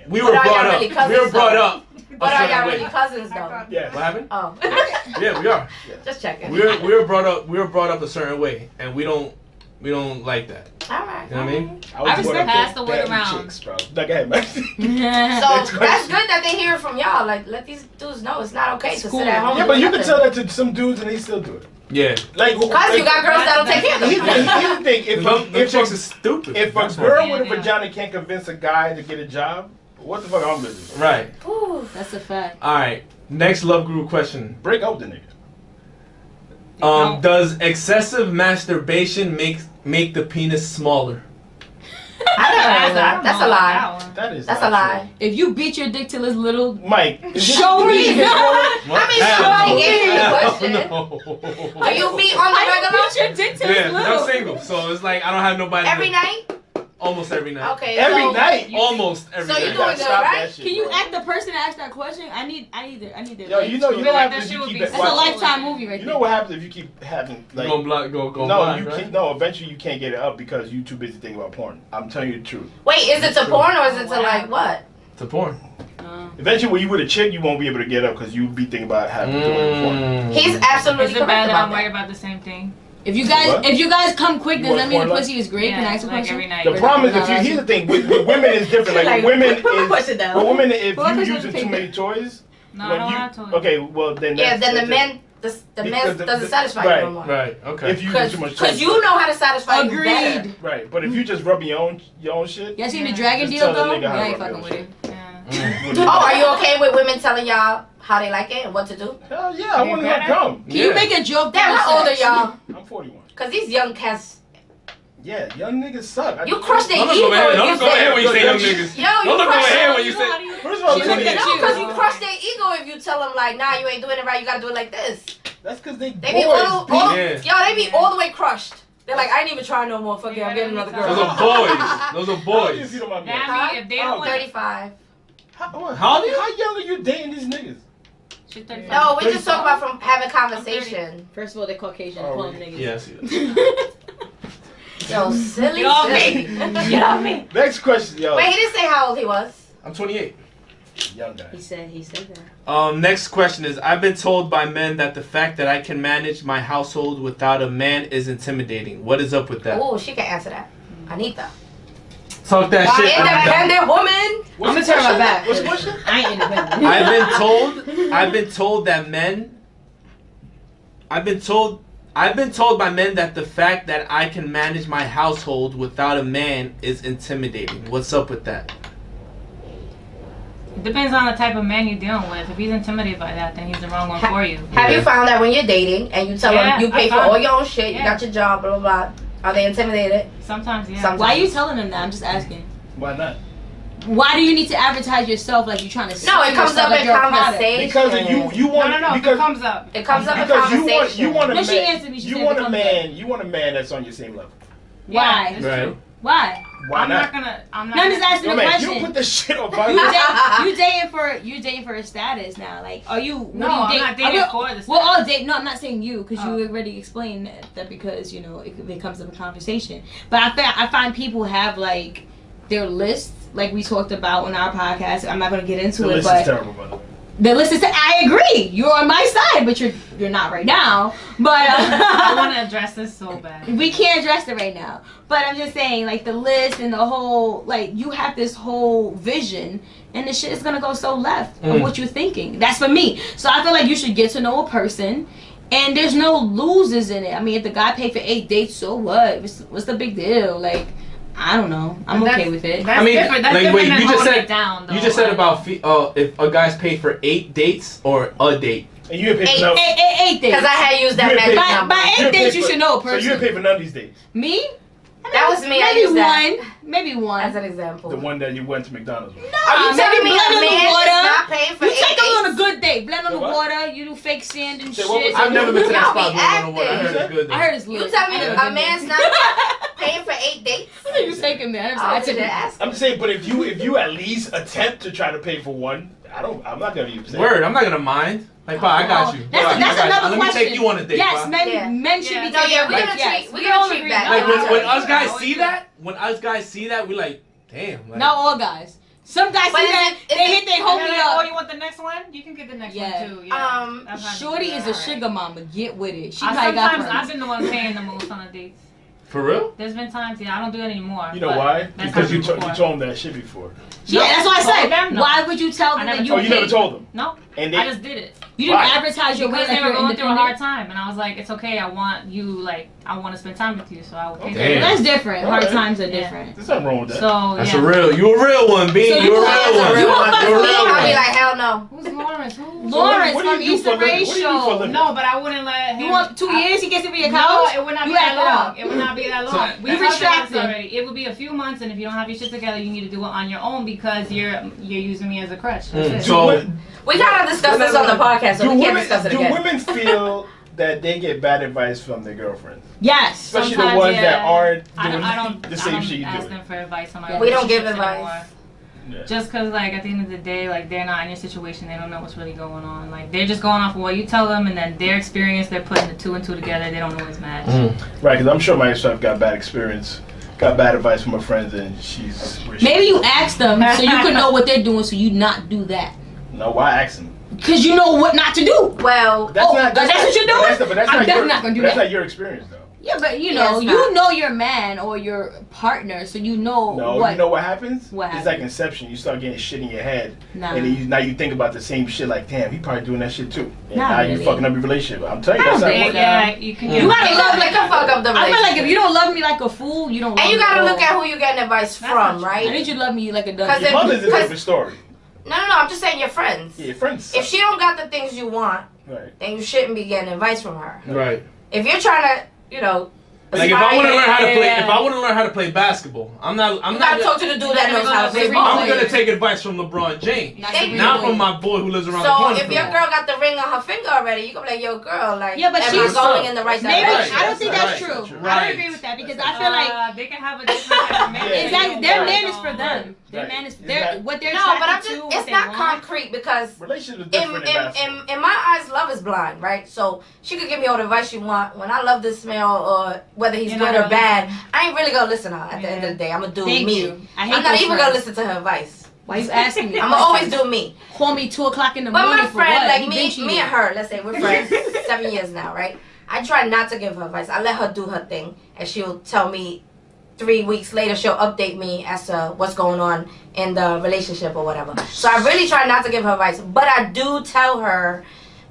We But were are y'all brought up. really We cousins, were brought though? up a But are y'all certain really way. cousins though? Yes. What happened? Oh, Yeah, we are. just checking. We were brought up. We were brought up a certain way, and we don't like that. All right. You know what I mean? I was I brought respect up pass the word daddy around. chicks, bro. Like, go ahead, man. So Next that's question. good that they hear it from y'all. Like, let these dudes know it's not okay to Cool. sit at home. Yeah, and but do you can nothing. tell that to some dudes and they still do it. Yeah. Like, Because you got girls that'll take care of Here's them. the thing. If Them if chicks is stupid. if a That's why. girl Yeah, with a yeah. vagina can't convince a guy to get a job, what the fuck I'm gonna do? Right. Ooh. That's a fact. All right. Next love group question. Break up with the nigga. Does excessive masturbation make the penis smaller? I never heard that. That's a lie. That is That's not a lie. If you beat your dick till it's little, true. Mike, is this- show me. What? I mean, somebody gave me a question. No. Are you beat on the I regular beat your dick till it's Yeah, little. I'm single, so it's like I don't have nobody. every to- night? Almost every night. Okay. Every so, night. Almost every So night. you doing good, Stop right? that shit, Can you bro. act the person that asked that question? I need their Yo, you know, you don't Like, have that to shit would keep be it. That's a so- lifetime movie right You there. know what happens if you keep having like Go blind, go no, blind, you right? can't. No, eventually you can't get it up because you too busy thinking about porn. I'm telling you the truth. Wait, is it to porn or is it to like what? To porn. Eventually, when you with a chick, you won't be able to get up because you be thinking about having to do it with porn. He's absolutely Is it correct bad that about I'm worried that. about the same thing? If you What? guys come quick, You does want that mean the porn pussy is great? Can I ask a like question? every night. The problem is if you here's the thing with women is different. Like with women put my is question down. with women if Put my you question using on the too many paper. toys. No, I when don't you have to. okay, well then Yeah, then the that's men, the Because men the- doesn't satisfy right, you no more. Right. Okay. if you use too much toys. Because you know how to satisfy you better. Agreed. Right, but if you just rub your own shit. Y'all seen the dragon Just deal tell the though? nigga how Yeah, to I ain't rub fucking your with it. Yeah. Oh, are you okay with women telling y'all how they like it and what to do? Hell yeah, I want to better? come. Can you make a joke? Damn, during how old are sex? y'all? I'm 41. Because these young cats, Yeah, young niggas suck. you crush their Don't ego. look over here. if Don't you look over say- here when you say young niggas. Yo, Don't you look over crush here their when you say. First of all, She looked at No, you. because you crush their ego if you tell them like, nah, you ain't doing it right. You gotta do it like this. that's because they They be boys. all Yeah. yo, they be all the way crushed. They're like, I ain't even trying no more. Fuck it, I'm getting another Those girl. are boys. Those are If boys. you don't mind me That asking. mean, if they don't Oh, want 35. How young are you dating these niggas? She's 35. No, we just talk 35? about from having conversation. First of all, they're Caucasian. Oh, Call them really? niggas. Yes. Yo, silly. Get off silly. me. Get off me. Next question, yo. Wait, he didn't say how old he was. I'm 28. Young guy. He said that. Next question is: I've been told by men that the fact that I can manage my household without a man is intimidating. What is up with that? Oh, she can answer that. Anita. Talk that shit. Independent woman. What's I'm the gonna turn my question? back. What's the question? I ain't independent. I've been told that men. I've been told by men that the fact that I can manage my household without a man is intimidating. What's up with that? It depends on the type of man you're dealing with. If he's intimidated by that, then he's the wrong one for you. Have Yeah. you found that when you're dating and you tell Yeah, them you pay I for found- all your own shit, you yeah. got your job, blah, blah, blah. Are they intimidated? Sometimes, yeah. Sometimes. Why are you telling them that? I'm just asking. Why not? Why do you need to advertise yourself like you're trying to No, sell it comes yourself up like in you're a product? conversation. Because you want No, because it comes up. It comes up in because conversation. you want a No, man. she answered me. She you said want it a comes man. You want a man that's on your same level. Why? It's Right. true. Why? Why I'm not gonna. I'm not. No, I'm just gonna- asking Yo, a man, question. you don't put this shit on You dating for a status now. Like, are you? What No, do you I'm date? not dating for the We're all status. date. No, I'm not saying you because Oh. you already explained that because you know it comes up in conversation. But I find people have like their lists, like we talked about on our podcast. I'm not gonna get into The it, list but is terrible, by the way. the list is. I agree. You're on my side, but you're not right now. But I want to address this so bad. we can't address it right now. But I'm just saying, like, the list and the whole, like, you have this whole vision, and the shit is gonna go so left of what you're thinking. That's for me. So I feel like you should get to know a person, and there's no losers in it. I mean, if the guy paid for 8 dates, so what? What's the big deal? Like, I don't know. I'm But okay with it. That's I mean, different. That's like, different wait, than you just holding said- it down, though. You just said Like, about if a guy's paid for 8 dates or a date. And you ain't paid for Eight. none. 8 dates. Because I had used that You magic ain't paid- number. By You 8 ain't paid dates, you for- should know a So you person. ain't paid for none of these dates. Me? That was me. I Maybe used that Maybe one. as an example. The one that you went to McDonald's with. Are you Maybe telling me blend a on the man is water. not paying for You 8 take them on a dates? good day. Blend on Say the what? water. You do fake sand and Say what shit. was I've never been to that Y'all spot. be But I don't know what I acting. heard is good. I heard it's You lit. tell me I never a been man's there. not paying for 8 dates? I think you taking me. I I never was said just I asking. I'm just saying, but if you at least attempt to try to pay for one, I'm not gonna be upset. Word, I'm not gonna mind. Like, Pa, I got you. That's, Pa, I that's got you. another Let question. me take you on a date, Yes, Pa. men should be Yeah. No, taken. yeah, we're like, gonna yes. treat. We're We gonna all treat agree. that. Like when I us guys always see do. that, we like, damn. Like, Not all guys. Some guys But see is that it- they is hit their And homie then like, oh, up. you want the next one? You can get the next Yeah. one too. Yeah. I've had to Shorty do is that a already. sugar mama. Get with it. She probably got Sometimes I've friends. been the one paying the most on the dates. For real? There's been times, yeah, I don't do it anymore. You know but why? that's Because you happened before. told them that shit before. Yeah, that's what I told said. them no. Why would you tell I them never that you Oh, you never paid? told them. No, And I they, just did it. You didn't Why? advertise your way Because like they were you're going through a hard independent. time, and I was like, it's okay. I want you, like, I want to spend time with you, so I will pay Okay. for Well, it. that's different. Hard Alright. times are Yeah. different. there's nothing wrong with that. So That's yeah. a real. You a real one, B. So You a you real want- one. you want fuck You a with real me? I'll be one. like, hell no. Who's Lawrence? Who? Lawrence what do you from do Easter for a living? What do you do for a Ratio. living? No, but I wouldn't let him. You want 2 years? He gets to be a No, college? it would not You be that act it out. long. It would not be that So, long. we talked about retracted. this already. It would be a few months, and if you don't have your shit together, you need to do it on your own because you're using me as a crutch. That's it. So We gotta discuss this on the podcast, so we can't discuss it do again. women feel that they get bad advice from their girlfriends? Yes. Especially Sometimes, the ones yeah. that aren't I doing don't the same shit you ask do. them for advice on my We don't give relationships advice. anymore. Yeah. Just because, like, at the end of the day, like, they're not in your situation. They don't know what's really going on. Like, they're just going off of what you tell them, and then their experience, they're putting the two and two together. They don't always match. Right, because I'm sure my ex-wife got bad experience, got bad advice from her friends, and she's... Maybe you ask them so you can know what they're doing, so you not do that. No, why ask them? Because you know what not to do. Well, That's not... that's what you're doing? But that's I'm not definitely your, not gonna do but that's that. not your experience, though. Yeah, but you Yeah, know, it's you not. know your man or your partner, so you know No, what. you know what happens? What It's like Inception. You start getting shit in your head, Nah. and then now you think about the same shit. Like, damn, he probably doing that shit too. And Not now you really. fucking up your relationship. I'm telling you, I that's how don't it think works. Yeah, you can You gotta love like like a fuck up the I feel relationship. like if you don't love me like a fool, you don't love And you me gotta at look all. at who you're getting advice That's from, not I right? need you to love me like a dumb. Cause Your if- mother's a Because- different story. No, I'm just saying your friends. Yeah, your friends. If she don't got the things you want, Right. then you shouldn't be getting advice from her. Right. If you're trying to, you know, Like if I want to learn how to play, Yeah. if I want to learn how to play basketball, I'm you gotta not. talk to the dude that knows how to play I'm ball. I'm gonna take advice from LeBron James, Thank you. not from my boy who lives around the So corner. if from your me. girl got the ring on her finger already, you can be like, yo, girl, like, Yeah, but am she's- I going in the right Maybe direction? I don't think that's Right. true. I Right. don't agree with that because I feel like they can have a different type of man. Yeah. exactly their Right. man is for them. Their Right. man is It's their not- what they're No, but I'm attracted just, to. What it's they not want. concrete because Relationships are in, different in basketball. in my eyes, love is blind, right? So she could give me all the advice she want. When I love this male or whether he's You're good not or gonna bad, listen. I ain't really gonna listen to her at the end of the day. I'm gonna do Thank me. you. I hate I'm not those even gonna friends. listen to her advice. Why you asking me? I'm gonna always do me. Call me 2:00 in the But morning my for friend, what? like You been me cheating. and her, let's say we're friends 7 years now, right? I try not to give her advice. I let her do her thing, and she'll tell me 3 weeks later. She'll update me as to what's going on in the relationship or whatever. So I really try not to give her advice, but I do tell her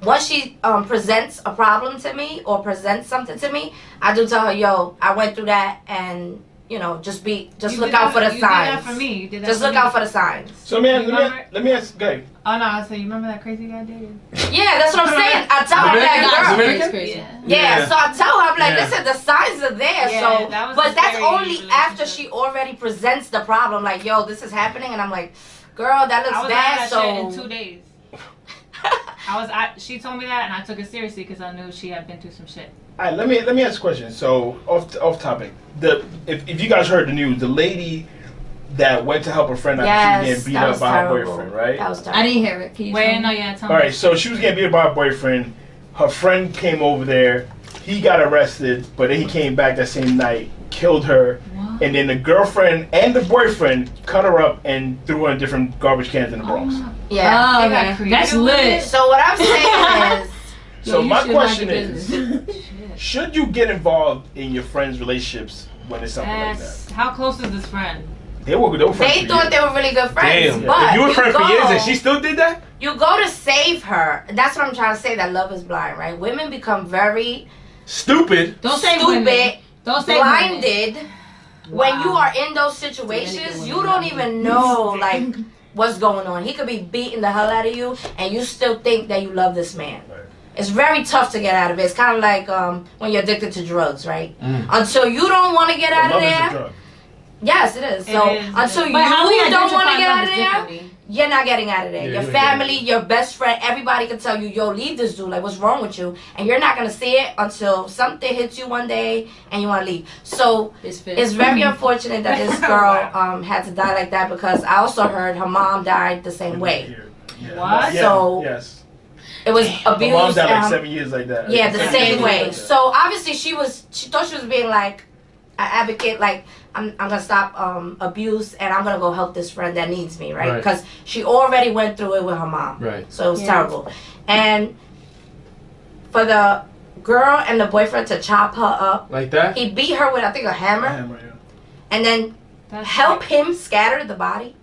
once she presents a problem to me or presents something to me. I do tell her, yo, I went through that, and you know, just You look did out that- for the you signs. did that for me. You did that Just for look me. out for the signs. So man, You remember? let me ask. Go ahead. Oh no, I said you remember that crazy guy dated? Yeah, that's what I'm saying. I tell her Dominican that, guy? girl. Dominican? It's crazy. Yeah, Yeah. so I tell her, I'm like, Yeah. listen, the signs are there. Yeah, So, that was but a that's scary only after relationship. she already presents the problem. Like, yo, this is happening, and I'm like, girl, that I looks was bad. out that shit in So, 2 days. She told me that, and I took it seriously because I knew she had been through some shit. All right, let me ask a question. So off topic. If you guys heard the news, the lady that went to help her friend after she was yes, getting beat that up was by her terrible. boyfriend, right? That was I terrible. didn't hear it. Can you Wait, tell no, me? yeah, tell All me. right, so she was getting beat up by her boyfriend. Her friend came over there. He got arrested, but then he came back that same night, killed her, What? and then the girlfriend and the boyfriend cut her up and threw her in different garbage cans in the Bronx. Yeah. Oh, They got okay. creative That's with lit. it. So what I'm saying is, So you my should mind question your is, business. should you get involved in your friends' relationships when it's something like that? Yes. How close is this friend? They were friends. they for thought years. they were really good friends. Damn. But If you were friends for go, years and she still did that? you go to save her. That's what I'm trying to say. That love is blind, right? Women become very Stupid. Don't say women. stupid, Don't say women. blinded. When you are in those situations, you don't even know like what's going on. He could be beating the hell out of you, and you still think that you love this man. Right. It's very tough to get out of it. It's kind of like when you're addicted to drugs, right? Mm. Until you don't want to get out of Love is a there. drug. Yes, it is. It So is, until it you is. But how we don't want to identify get out love of is there, differently. you're not getting out of there. Yeah, Your you're family, getting your best friend, everybody can tell you, yo, leave this dude. Like, what's wrong with you? And you're not going to see it until something hits you one day and you want to leave. So It's fit. it's very unfortunate that this girl had to die like that, because I also heard her mom died the same way. Yeah. What? Yeah, So- yes. It was My abuse. mom died like and- 7 years like that. yeah, the Like, same way. like that. So obviously she thought she was being like an advocate, like I'm gonna stop abuse and I'm gonna go help this friend that needs me, right? Right. Because she already went through it with her mom, Right. so it was Yeah. terrible. And for the girl and the boyfriend to chop her up, Like that? he beat her with I think a hammer, Hammer, yeah. and then That's help him scatter the body.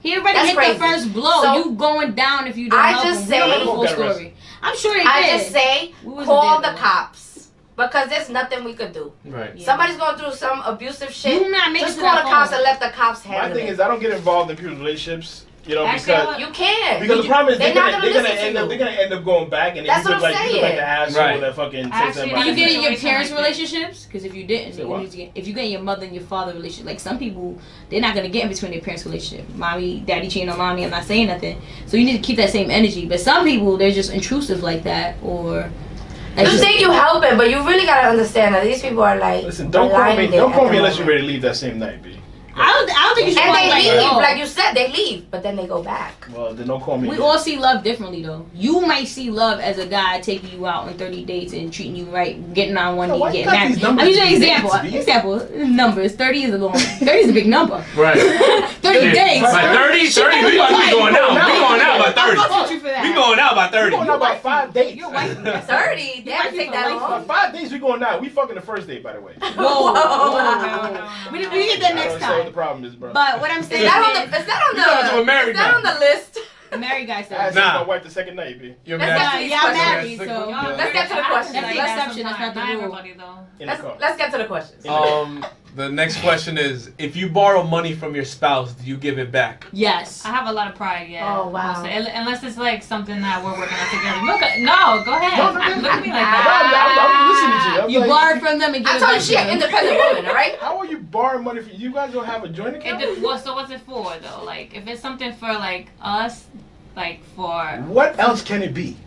He already That's hit crazy. the first blow. So- you going down if you don't I help just him. We don't know say- the full Who got arrested? story. I'm sure he I did. just say We wasn't call there, the though. cops, because there's nothing we could do. Right. Yeah. Somebody's going through some abusive shit. You not making Just to call that the cops phone. and let the cops My handle thing it. is, I don't get involved in people's relationships, you know, Actually, because You can. because the problem is They're they're not gonna gonna they're gonna listen to end up you. they're gonna end up going back and That's you look what I'm like you look like saying. the asshole Right. that fucking says Actually, something. Did you Right. get in your Situation parents' like that. relationships? Because if you didn't, Say you what? need to get. If you get in your mother and your father relationship, like some people, they're not gonna get in between their parents' relationship. Mommy, daddy cheating on mommy. I'm not saying nothing. So you need to keep that same energy. But some people, they're just intrusive like that, or You think you helping, but you really gotta understand that these people are like. Listen, don't call me unless you're ready to leave that same night, B. I don't think you should. And they leave, oh. like you said, they leave, but then they go back. Well, then don't call me. We all see love differently, though. You might see love as a guy taking you out on 30 dates and treating you right, getting on one knee, getting married. I'm using an example. Numbers. 30 is a long. 30 is a big number. Right. 30 days. By 30, we going out. We going out by 30. We going out by 30. We going out by 5 dates. Your wife. 30? They have to take that long. By 5 days, we going out. We fucking the first date, by the way. Whoa. We get that next I don't know what the time. problem is, bro. But what I'm saying Is that on the the married guy I says. asked my wife the second night, B. You're Let's get to these I'm questions. married, so. Let's get to the questions. That's the exception. That's not the rule. Everybody though. Let's get to the questions. The next question is: if you borrow money from your spouse, do you give it back? Yes. I have a lot of pride, yeah. Oh, wow. Honestly. Unless it's like something that we're working on together. No, go ahead. No, Look at me like I'm listening to you. I'm You like, borrow from them and give I it told you back she to an them. independent woman, alright? How are you borrowing money from you guys? Don't have a joint account? So what's it for though? Like if it's something for like us, like for What else can it be?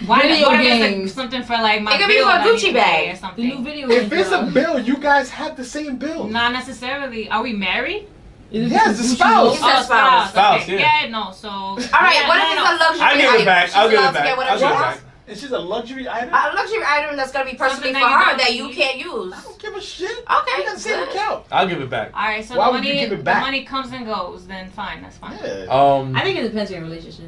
why Video what if it's games. like something for like my It could be bill for a that I Gucci need to pay bag. or The something. new video If game, it's a girl. bill, you guys have the same bill. Not necessarily. Are we married? Yes, the He spouse. said spouse. Spouse, Okay. yeah. Yeah, no. So. Alright, yeah, what no, if it's no. a luxury I'll give it item? back. She's I'll give allowed it to back. get whatever I'll she give it wants. back. It's just a luxury item. A luxury item that's gonna be personally Something for that you her don't that you need. can't use. I don't give a shit. Okay, We got the same good. account. I'll give it back. All right. So Why the would you money, give it the back? money comes and goes. Then fine, that's fine. Yeah. I think it depends on your relationship.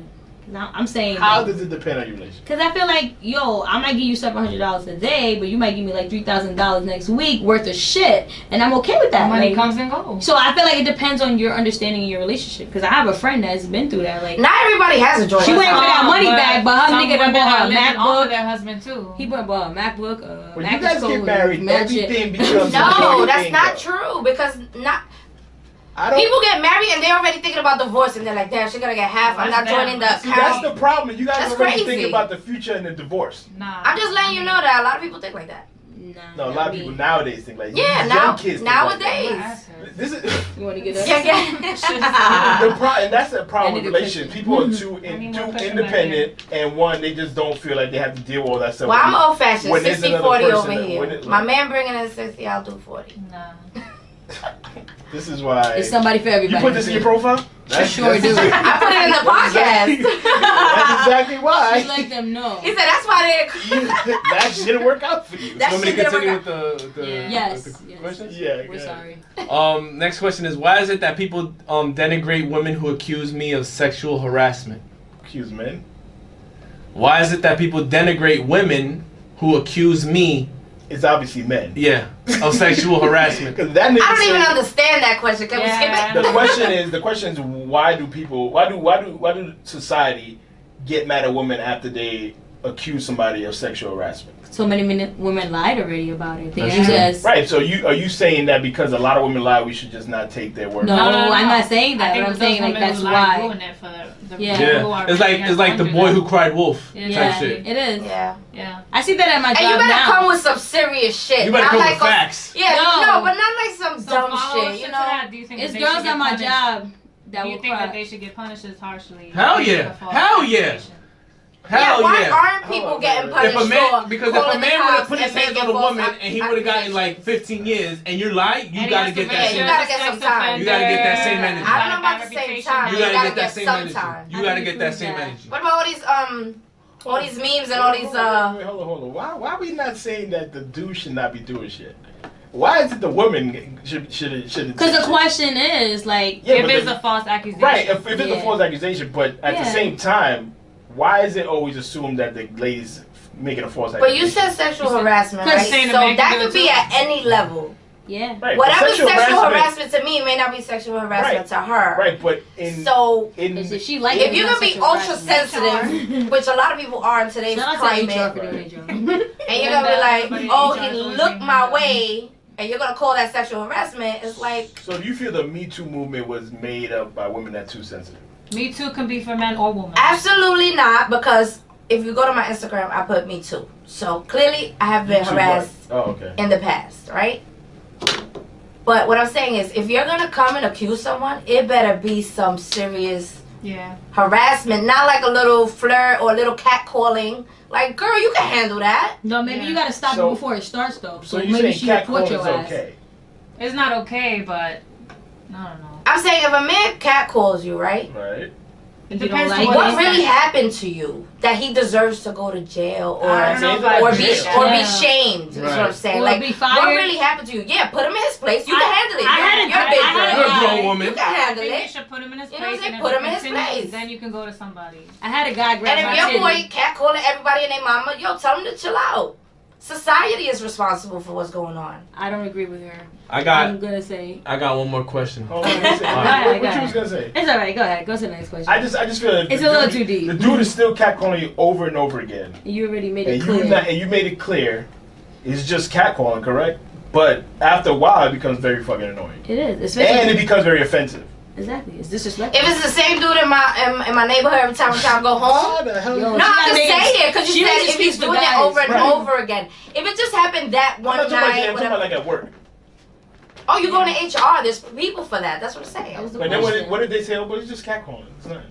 Now I'm saying. How does it depend on your relationship? Because I feel like, yo, I might give you $700 a day, but you might give me like $3,000 next week worth of shit, and I'm okay with that. The money like, comes and goes. So I feel like it depends on your understanding of your relationship. Because I have a friend that's been through that. Like, Not everybody has a joint She went account. for that money But back, but her some nigga done women bought her are a living off MacBook. of their husband too. He went and bought a MacBook. When you guys get married, everything becomes a No, big that's thing, not though. true because not. I don't. People get married and they're already thinking about divorce and they're like, damn, she's gonna get half. I'm not That's joining the them. See, that's account. the problem. You guys That's already crazy. think about the future and the divorce. Nah. I'm just letting you know that a lot of people think like that. No, a lot of people nowadays think like Yeah, young now kids think like that. nowadays. This is You want to get Yeah, up? yeah. and that's the problem with And relationships. People are too I need too more cushion independent, and one, they just don't feel like they have to deal with all that stuff. Well, I'm old fashioned, When there's 60 another 40 person over that- here. when it- My man bringing in 60, I'll do 40. Nah. This is why It's somebody for you everybody. put this in your profile. Sure do. I put it in the podcast. That's exactly She why. let them know. He said that's why they. That shouldn't work out for you. That Want me to shit didn't continue work with the Yes. with the yes. questions? Yeah. We're good. sorry. Next question is: why is it that people denigrate women who accuse me of sexual harassment? Excuse me. Why is it that people denigrate women who accuse me, It's obviously men. of sexual harassment? Because that nigga I don't even said- understand that question. Can we skip it? The question is why do society get mad at women after they accuse somebody of sexual harassment? So many women lied already about it. They That's use true. it as Right. So are you saying that because a lot of women lie, we should just not take their word? No, I'm not saying that. I think But I'm those saying like women that's who why. ruin it for the Yeah. people who are It's really like the under boy them. who cried wolf Yeah. type Yeah, shit. it is. Yeah. Yeah. I see that at my And job you better now. come with some serious shit. You better not come like with facts. Yeah, No. no, but not like some So dumb follow shit, you to know? that, do you think It's that they girls should get at my punished? job that Do you will think cry. that they should get punished as harshly? Hell yeah. for false Hell yeah. accusation? Hell why yeah. aren't people getting punished If a man, for because if a calling the man would have cops put his and hands on making a false woman and he would have gotten accusations? like 15 years and you lie, you And he gotta has to get that register same. You gotta as a get some sex time. You gotta get that same offender. energy. I don't know Bad about the same reputation. time. You You gotta gotta get that get same some energy. time. You gotta get that agree same with that. energy. What about all these memes and all these Wait, hold on. Why are we not saying that the dude should not be doing shit? Why is it the women should? Because the question is like, Yeah, If but it's the- a false accusation. Right, if it's a Yeah. false accusation, but at the Yeah. same time, why is it always assumed that the ladies making a false But accusation? you said sexual You said- harassment, Because right? saying So the man can that do could it be too. at any level. yeah. right, but Whatever sexual harassment to me may not be sexual harassment Right. to her. Right, but in So Because if she like if it, you it's can be sexual ultra harassment. sensitive, which a lot of people are in today's Shout out to climate, HR for doing their job. and you're And gonna be like, everybody oh, in he HR is always looked being my held. way, and you're gonna call that sexual harassment, it's like, so do you feel the Me Too movement was made up by women that are too sensitive? Me Too can be for men or women. absolutely not, because if you go to my Instagram, I put me too. So clearly, I have been Me Too harassed what? Oh, okay. in the past, right? But what I'm saying is, if you're gonna come and accuse someone, it better be some serious Yeah. Harassment, not like a little flirt or a little catcalling. Like, girl, you can handle that. No, maybe you gotta stop it before it starts, though. So maybe you she saying report catcalling your is ass. okay? It's not okay, but I don't know. I'm saying if a man catcalls you, right? Right. It You don't depends like on What it. really happened to you that he deserves to go to jail or I don't know if I or agree be with that. or be Yeah. shamed? Is what I'm saying. Or Like, be fired. what really happened to you? Yeah, put him in his place. You I- can handle it. I had You're a big I had girl. You're a grown woman. You can I handle think you it. should put him in his You know what I'm place. saying? And Put if him in it his continues, place. then you can go to somebody. I had a guy grab And my if your titty. boy catcalling everybody and their mama, yo, tell him to chill out. Society is responsible for what's going on. I don't agree with her. I got I'm gonna say one more question. Hold on, what ahead, you go was gonna say? it's alright. Go ahead. Go to the next question. I just feel like It's the a little dude- too deep. The dude is still catcalling you over and over again, You already made and it clear. you made it clear. It's just catcalling, correct? But after a while, it becomes very fucking annoying, It is, especially and it becomes very offensive. exactly. It's disrespectful. If it's the same dude in my neighborhood every time I go home. the hell? Yo, No, I'm just She gotta make saying because she you said just if he's speaks for doing it guys. over and Right. over again. If it just happened that I'm one not talking about night, I'm talking about like at work. oh, you're going to HR. There's people for that. That's what I'm That saying. was the But then question. what did they say? Oh, but it's just catcalling. It's not.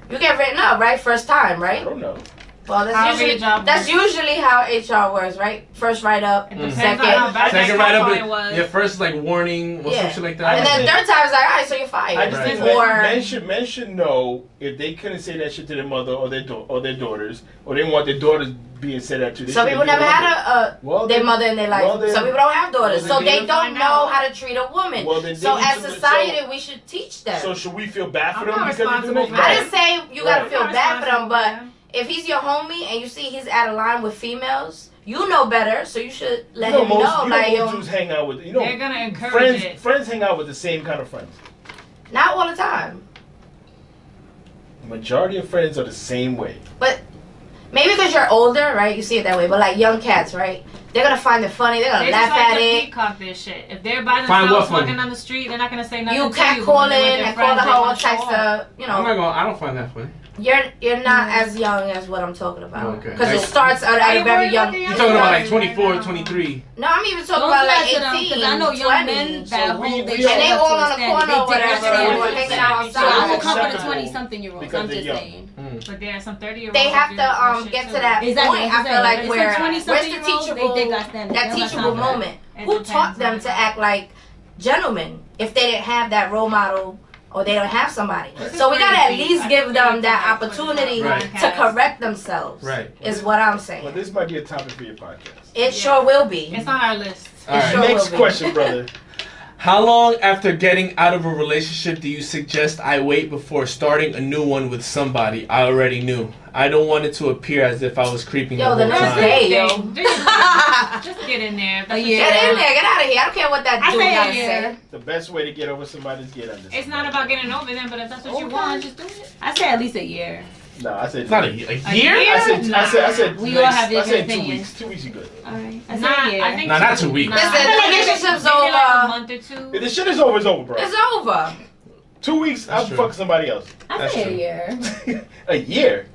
You get written up, right? First time, I right? don't know. Well, How that's your job usually how HR works, right? First write up, It depends second, on how bad Second that right up, catcalling was. yeah. First like warning or Yeah. some shit like I that. and then just third time is like, all right, so you're fired. I just Right. think Or men should know if they couldn't say that shit to their mother or their daughters, or they want their daughters being said that to. They some shouldn't people do never it. had Well, their then- mother in their life. well, then- Some people don't have daughters, well, so then they they don't find know out. how to treat a woman. Well, then So they need as to- society, so- we should teach them. So should we feel bad for I'm them not because they're doing responsible it? for I that. didn't say you gotta Right. feel Not bad for them, responsible but for them. if he's your homie and you see he's out of line with females, you know better, so you should let You know him most, know. you Like, know most dudes hang out with. You know, They're gonna encourage it. friends hang out with the same kind of friends. not all the time, The majority of friends are the same way. but maybe because you're older, right? You see it that way. But like young cats, right? They're gonna find it funny. They're gonna They laugh just like at to it. peacock this shit. If they're by Find themselves what funny? walking down the street, they're not gonna say nothing You to cat you. but when they're calling with their and calling friends, they her all wanna show types off. of, you I'm not know. going. I don't find that funny. You're not as young as what I'm talking about. Okay. Because it Like- starts at Are a you very worried young. about the You're young talking about guys like 24, right now? 23. No, I'm even talking Don't about do like that to them, 18, 'cause I know young 20. men So that we- hold we their all- And they shit up all to on a the standard. corner They or take whatever, that or standard. hanging So outside. I will Acceptable. come for the 20-something-year-olds. Because I'm they're just young. saying. But there are some 30-year-olds. They have that do that to shit get too. to that Exactly. point. that's I feel what I'm like saying. where It's the where's the 20-something-year-olds, they teachable take that standard. that They don't got teachable time for that. moment? It Who depends taught them on to that. act like gentlemen if they didn't have that role model or they don't have somebody? This is So we gotta at pretty deep. least I give think them we that need to put it on opportunity the Right. to podcast. correct themselves. Right. Is what I'm Well, saying. this might be a topic for your podcast. It sure will be. It's on our list. All right. Sure Next will be. question, brother. How long after getting out of a relationship do you suggest I wait before starting a new one with somebody I already knew? I don't want it to appear as if I was creeping Yo, the the whole next time. day, yo. Just get in there. A year. Get in there, get out of here. I don't care what that I dude say gotta a year. say. The best way to get over somebody is get under. It's not about getting over them, but if that's what you want, just do it. I say at least a year. No, I said It's not a A year. year? I said. We all have I said different 2 opinions. weeks. 2 weeks is good. All right. I say Nah, a year. I think Nah, not 2 weeks. Nah, Listen, I feel the like relationship's maybe like a over. month or two. If the shit is over, it's over, bro. It's over. 2 weeks, I'll That's true. fuck somebody else. I That's say true. a year. A year.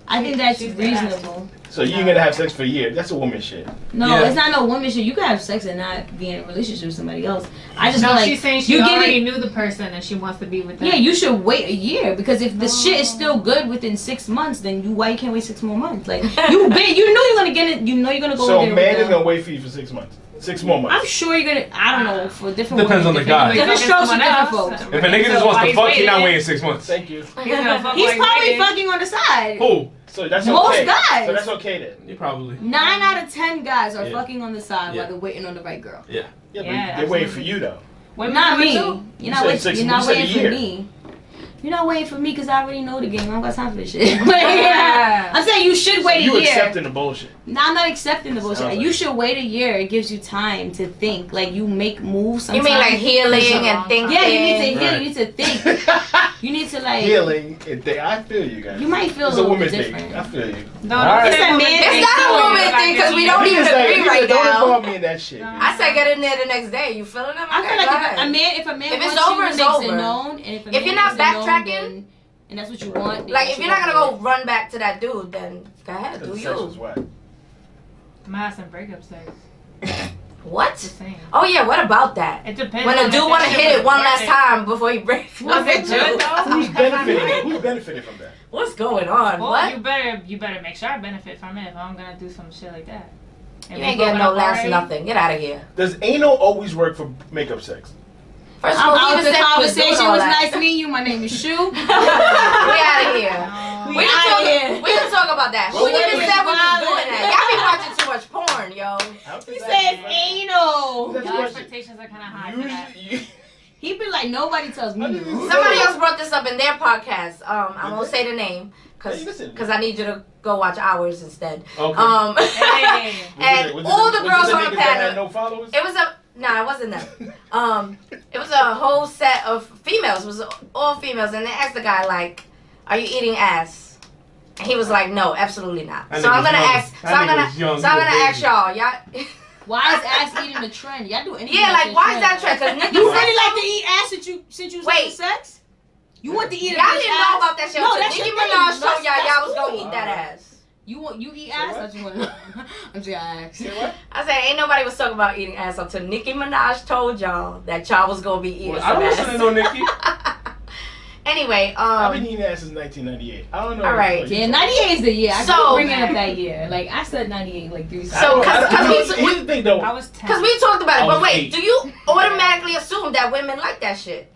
I think that's She's the reasonable. So you ain't gonna have sex for a year. That's a woman shit. No, Yeah. it's not no woman shit. You can have sex and not be in a relationship with somebody else. I just No, feel like she's saying she you give already it. knew the person and she wants to be with them. Yeah, you should wait a year because if the shit is still good within 6 months, then why you can't wait 6 more months? Like you know you're gonna get it. You know you're gonna go So there. a man with is them. gonna wait for you for 6 months. 6 more I'm months. sure you're gonna. I don't know for different. Depends women, on the different- guy. Different strokes for different folks. If a nigga just wants to fuck, he not waiting 6 months. Thank you. He's gonna fuck He's while probably waiting. fucking on the side. Who? So that's Most okay. guys. So that's okay then. You probably. 9 out of 10 guys are Yeah. fucking on the side Yeah. while they're waiting on the right girl. Yeah, but Yeah, they're waiting for absolutely. you though. Women Not do it me. too. You're You not said waiting. 6 You're months, not you said waiting a for year. me. You're not waiting for me because I already know the game. I don't got time for this shit. Yeah. I'm saying you should wait You a year. accepting the bullshit. No, I'm not accepting the bullshit. Sounds You like- should wait a year. It gives you time to think. Like you make moves. You mean like sometimes. healing and thinking? Yeah, you need to heal. Right. You need to think. You need to like. Healing. I feel you guys. You might feel It's a a little woman bit thing. different. I feel you. No, Alright. It's a man thing. It's not a woman thing because we don't even Niggas like- agree niggas right don't now. involve me in that shit. No. man. I say get in there the next day. You feeling them? I feel Okay, like go if ahead. a man If it's wants over, you, it's he makes over. it known. And if a If man you're not makes it known, backtracking- then- and that's what you want. then Like you if should you're not gonna for go it. run back to that dude, then go ahead, do Because sex was you. whack. I'm gonna have some breakup sex. What? Just saying. Oh yeah, what about that? It depends. When a dude want to hit it one last time before he breaks. Was it good though? Who's benefiting? Who's benefiting from that? What's going on? Well, What? you better make sure I benefit from it if I'm gonna do some shit like that. You ain't getting no last nothing. Get out of here. Does anal always work for makeup sex? First of I'm all, out. The conversation was nice. nice meeting you. My name is Shu. We out of here. We out of here. We can talk about that. Who Well, even wait, said we was doing that? Y'all be watching too much porn, yo. He said anal. Your expectations are kind of high for that. He be like, nobody tells me. Somebody else brought this up in their podcast. I won't say the name because I need you to go watch ours instead. Okay. Hey. And all the girls on the panel. No followers. It was it wasn't them. It was a whole set of females. It was all females, and they asked the guy like, "Are you eating ass?" And he was like, "No, absolutely not." So I'm gonna ask. So I'm gonna ask y'all. Y'all. Why is ass eating a trend? Y'all do anything? Yeah, like why is that trend? Because Nikki You said really like so. to eat ass since you started sex? You want to eat a Y'all bitch didn't ass? know about that shit. No, until that's Nicki your thing. Minaj told That's y'all was cool. gonna eat that ass. You eat ass? I just want to know. I'm just gonna ask. I said ain't nobody was talking about eating ass until Nicki Minaj told y'all that y'all was gonna be eating Well, some I don't ass. listen to no Nicki. Anyway, I've been eating ass since 1998. I don't know. All right. Yeah, 98 is the year. I So- keep bringing up that year. Like I said, 98 like 3 So, seconds. cause Here's the thing though. I was 10. Because we talked about it, I was but wait, 8. do you automatically assume that women like that shit?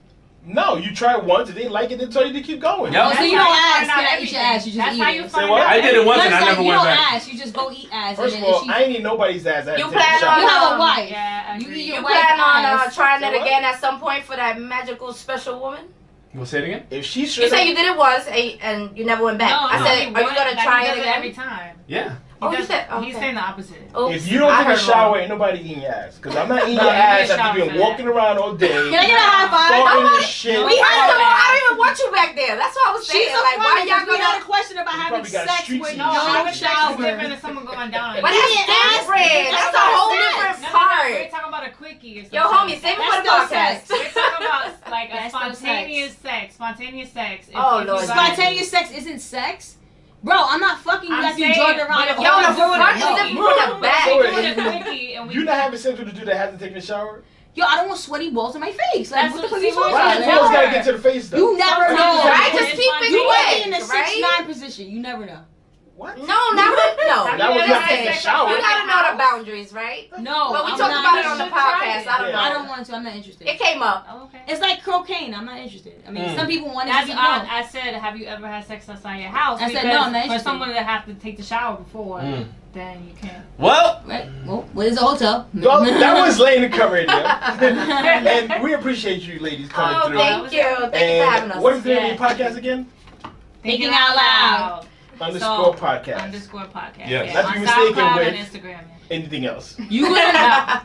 No, you try it once, if they didn't like it, they tell you to keep going. Yep. Oh, so That's you how don't you ask, find out can I eat everything. your ass? You just That's eat how it. you Say find what? out I did it once No, and I it's like, never you went don't back. ask. You just go eat ass. First and of then all, I ain't eat nobody's ass. I had You to take a plan shower. You have a wife. Yeah, I You agree. eat You your plan on ass. trying it Say what? again at some point for that magical special woman? We'll say it again. If she You should said you did it once and you never went back. No, I no, said, he are you wouldn't. gonna Like, try he it does again? every time. Yeah. Oh, you does- said He's okay. saying the opposite. Oops, If you don't I take a heard shower, wrong. ain't nobody eating your ass. Because I'm not eating No, your you need a ass after shower you've for been walking around all day. Can I get a high five? Farting Nobody- and shit. No, First of all, Yeah. I don't even want you back there. That's what I was saying. She's a Like, why woman, y'all 'cause we had a gonna? question about You having probably got sex street with sex. No, no having sex is shower. different than someone going down. But that's Yeah, different. That's a whole different We're part. talking about a quickie. Yo, homie, save it for the That's still podcast. sex. We're talking about like a That's still spontaneous sex. Spontaneous sex. Oh, you Lord. guys- Spontaneous sex isn't sex? Bro, I'm not fucking you I'm after you saying, jogged around. but the if Yo, whole the doing front it, is no. different from the back. We're doing a quickie and we. You not having sex with a dude that hasn't taken a shower? Yo, I don't want sweaty balls in my face. Like, That's what the what- fuck are you see, talking we're Right, about? you Never. always gotta get to the face though. You never Sometimes know. Right? Just keep it You might be in quick, a right? 6'9" position. You never know. What? No, never. No. That was not taking a shower. You gotta know the boundaries, right? No, But we I'm talked not about it on the interested. podcast. I don't Yeah. know. I don't want to. I'm not interested. It came up. Oh, okay. It's like cocaine. I'm not interested. I mean, some people want it. That's Some people don't. I said, have you ever had sex outside your house? I said, Because no, I'm not for interested. someone to have to take the shower before, Mm. then you can't. Well, Right? Well, where's the hotel? Well, that was laying the cover in there. And we appreciate you ladies coming Oh, through. thank you. Thank you for having us. What is the name Yeah. of your podcast again? Thinking out loud. Underscore podcast. Underscore podcast. Yes. Yeah. Not to On be mistaken SoundCloud with- and Instagram. Yeah. Anything else? You gonna know.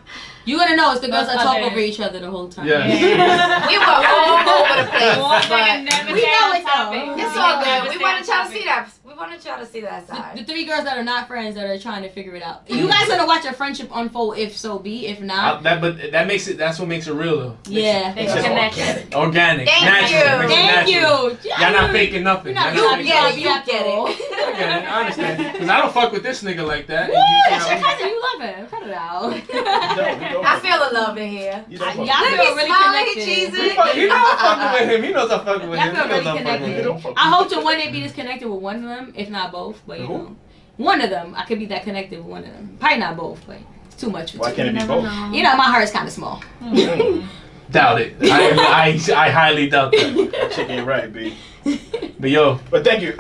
You gonna know it's the girls that talk Others. over each other the whole time. Yeah. We were all over the place. One but nigga never We stay know on it, though. topic. it's We all never good. We stay wanted on y'all to see topic. that. We wanted y'all to see that The side. 3 girls that are not friends that are trying to figure it out. You guys gonna watch a friendship unfold if so be. If not, that makes it. That's what makes it real though. yeah. They It's just connect. Organic, Thank natural. you. Makes it Thank natural. you. Y'all not faking nothing. You're not Y'all You faking get nothing. it. You get it. I get it. I understand. Because I don't fuck with this nigga like that. Woo, And that's your cousin. You love him. Cut it out. No, we don't. I feel the love in here. You don't fuck Y'all with feel Look, really he's smiling, connected. Jesus. He know I'm fucking with him. He knows I'm fucking with Y'all him. feel He really knows I'm fucking with connected. him. Don't fuck I hope to one day be disconnected with one of them, if not both. But you Who? know, one of them. I could be that connected with one of them. Probably not both, but it's too much for Why two. can't it be Never both? know. You know, my heart is kind of small. Doubt it. I highly doubt that. That chick ain't right, B. But yo, But thank you.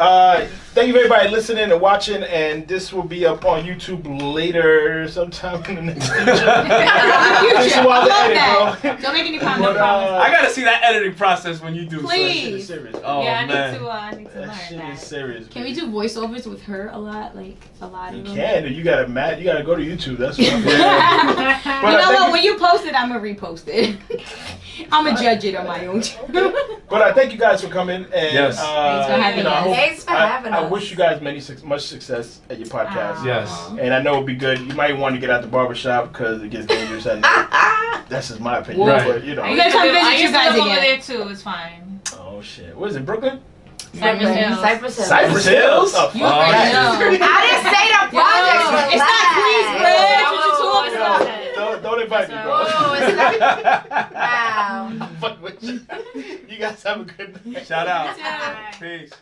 Thank you for everybody listening and watching. And this will be up on YouTube later sometime in the next future. Takes a while I to love edit, that. bro. Don't make any But, promises. I gotta see that editing process when you do. that shit Please. is serious. Oh Yeah, I man. need to That learn shit that. is serious. Can we do voiceovers with her a lot? Like, a lot You of them? can. You gotta go to YouTube. That's what I'm You But, know thank what? When you post it, I'm going to repost it. I'm going to judge it on my own. But I thank you guys for coming. And, Yes. Thanks for having I us. hope- Thanks for having I us. wish you guys much success at your podcast. Yes. And I know it'd be good. You might want to get out the barbershop because it gets dangerous at night. That's just my opinion. Right. But, you know. I You gotta come visit I you used to guys live over again. there too. It's fine. Oh, shit. What is it, Brooklyn? Cypress Hills. Cypress Hills. Cypress Hills? Oh, You fuck already that. know. I didn't say the project. Yo, it's not Queensbridge. What you talking Yo, about? don't Wow. Fuck with you. You guys have a good night. Shout out. Yeah. Peace.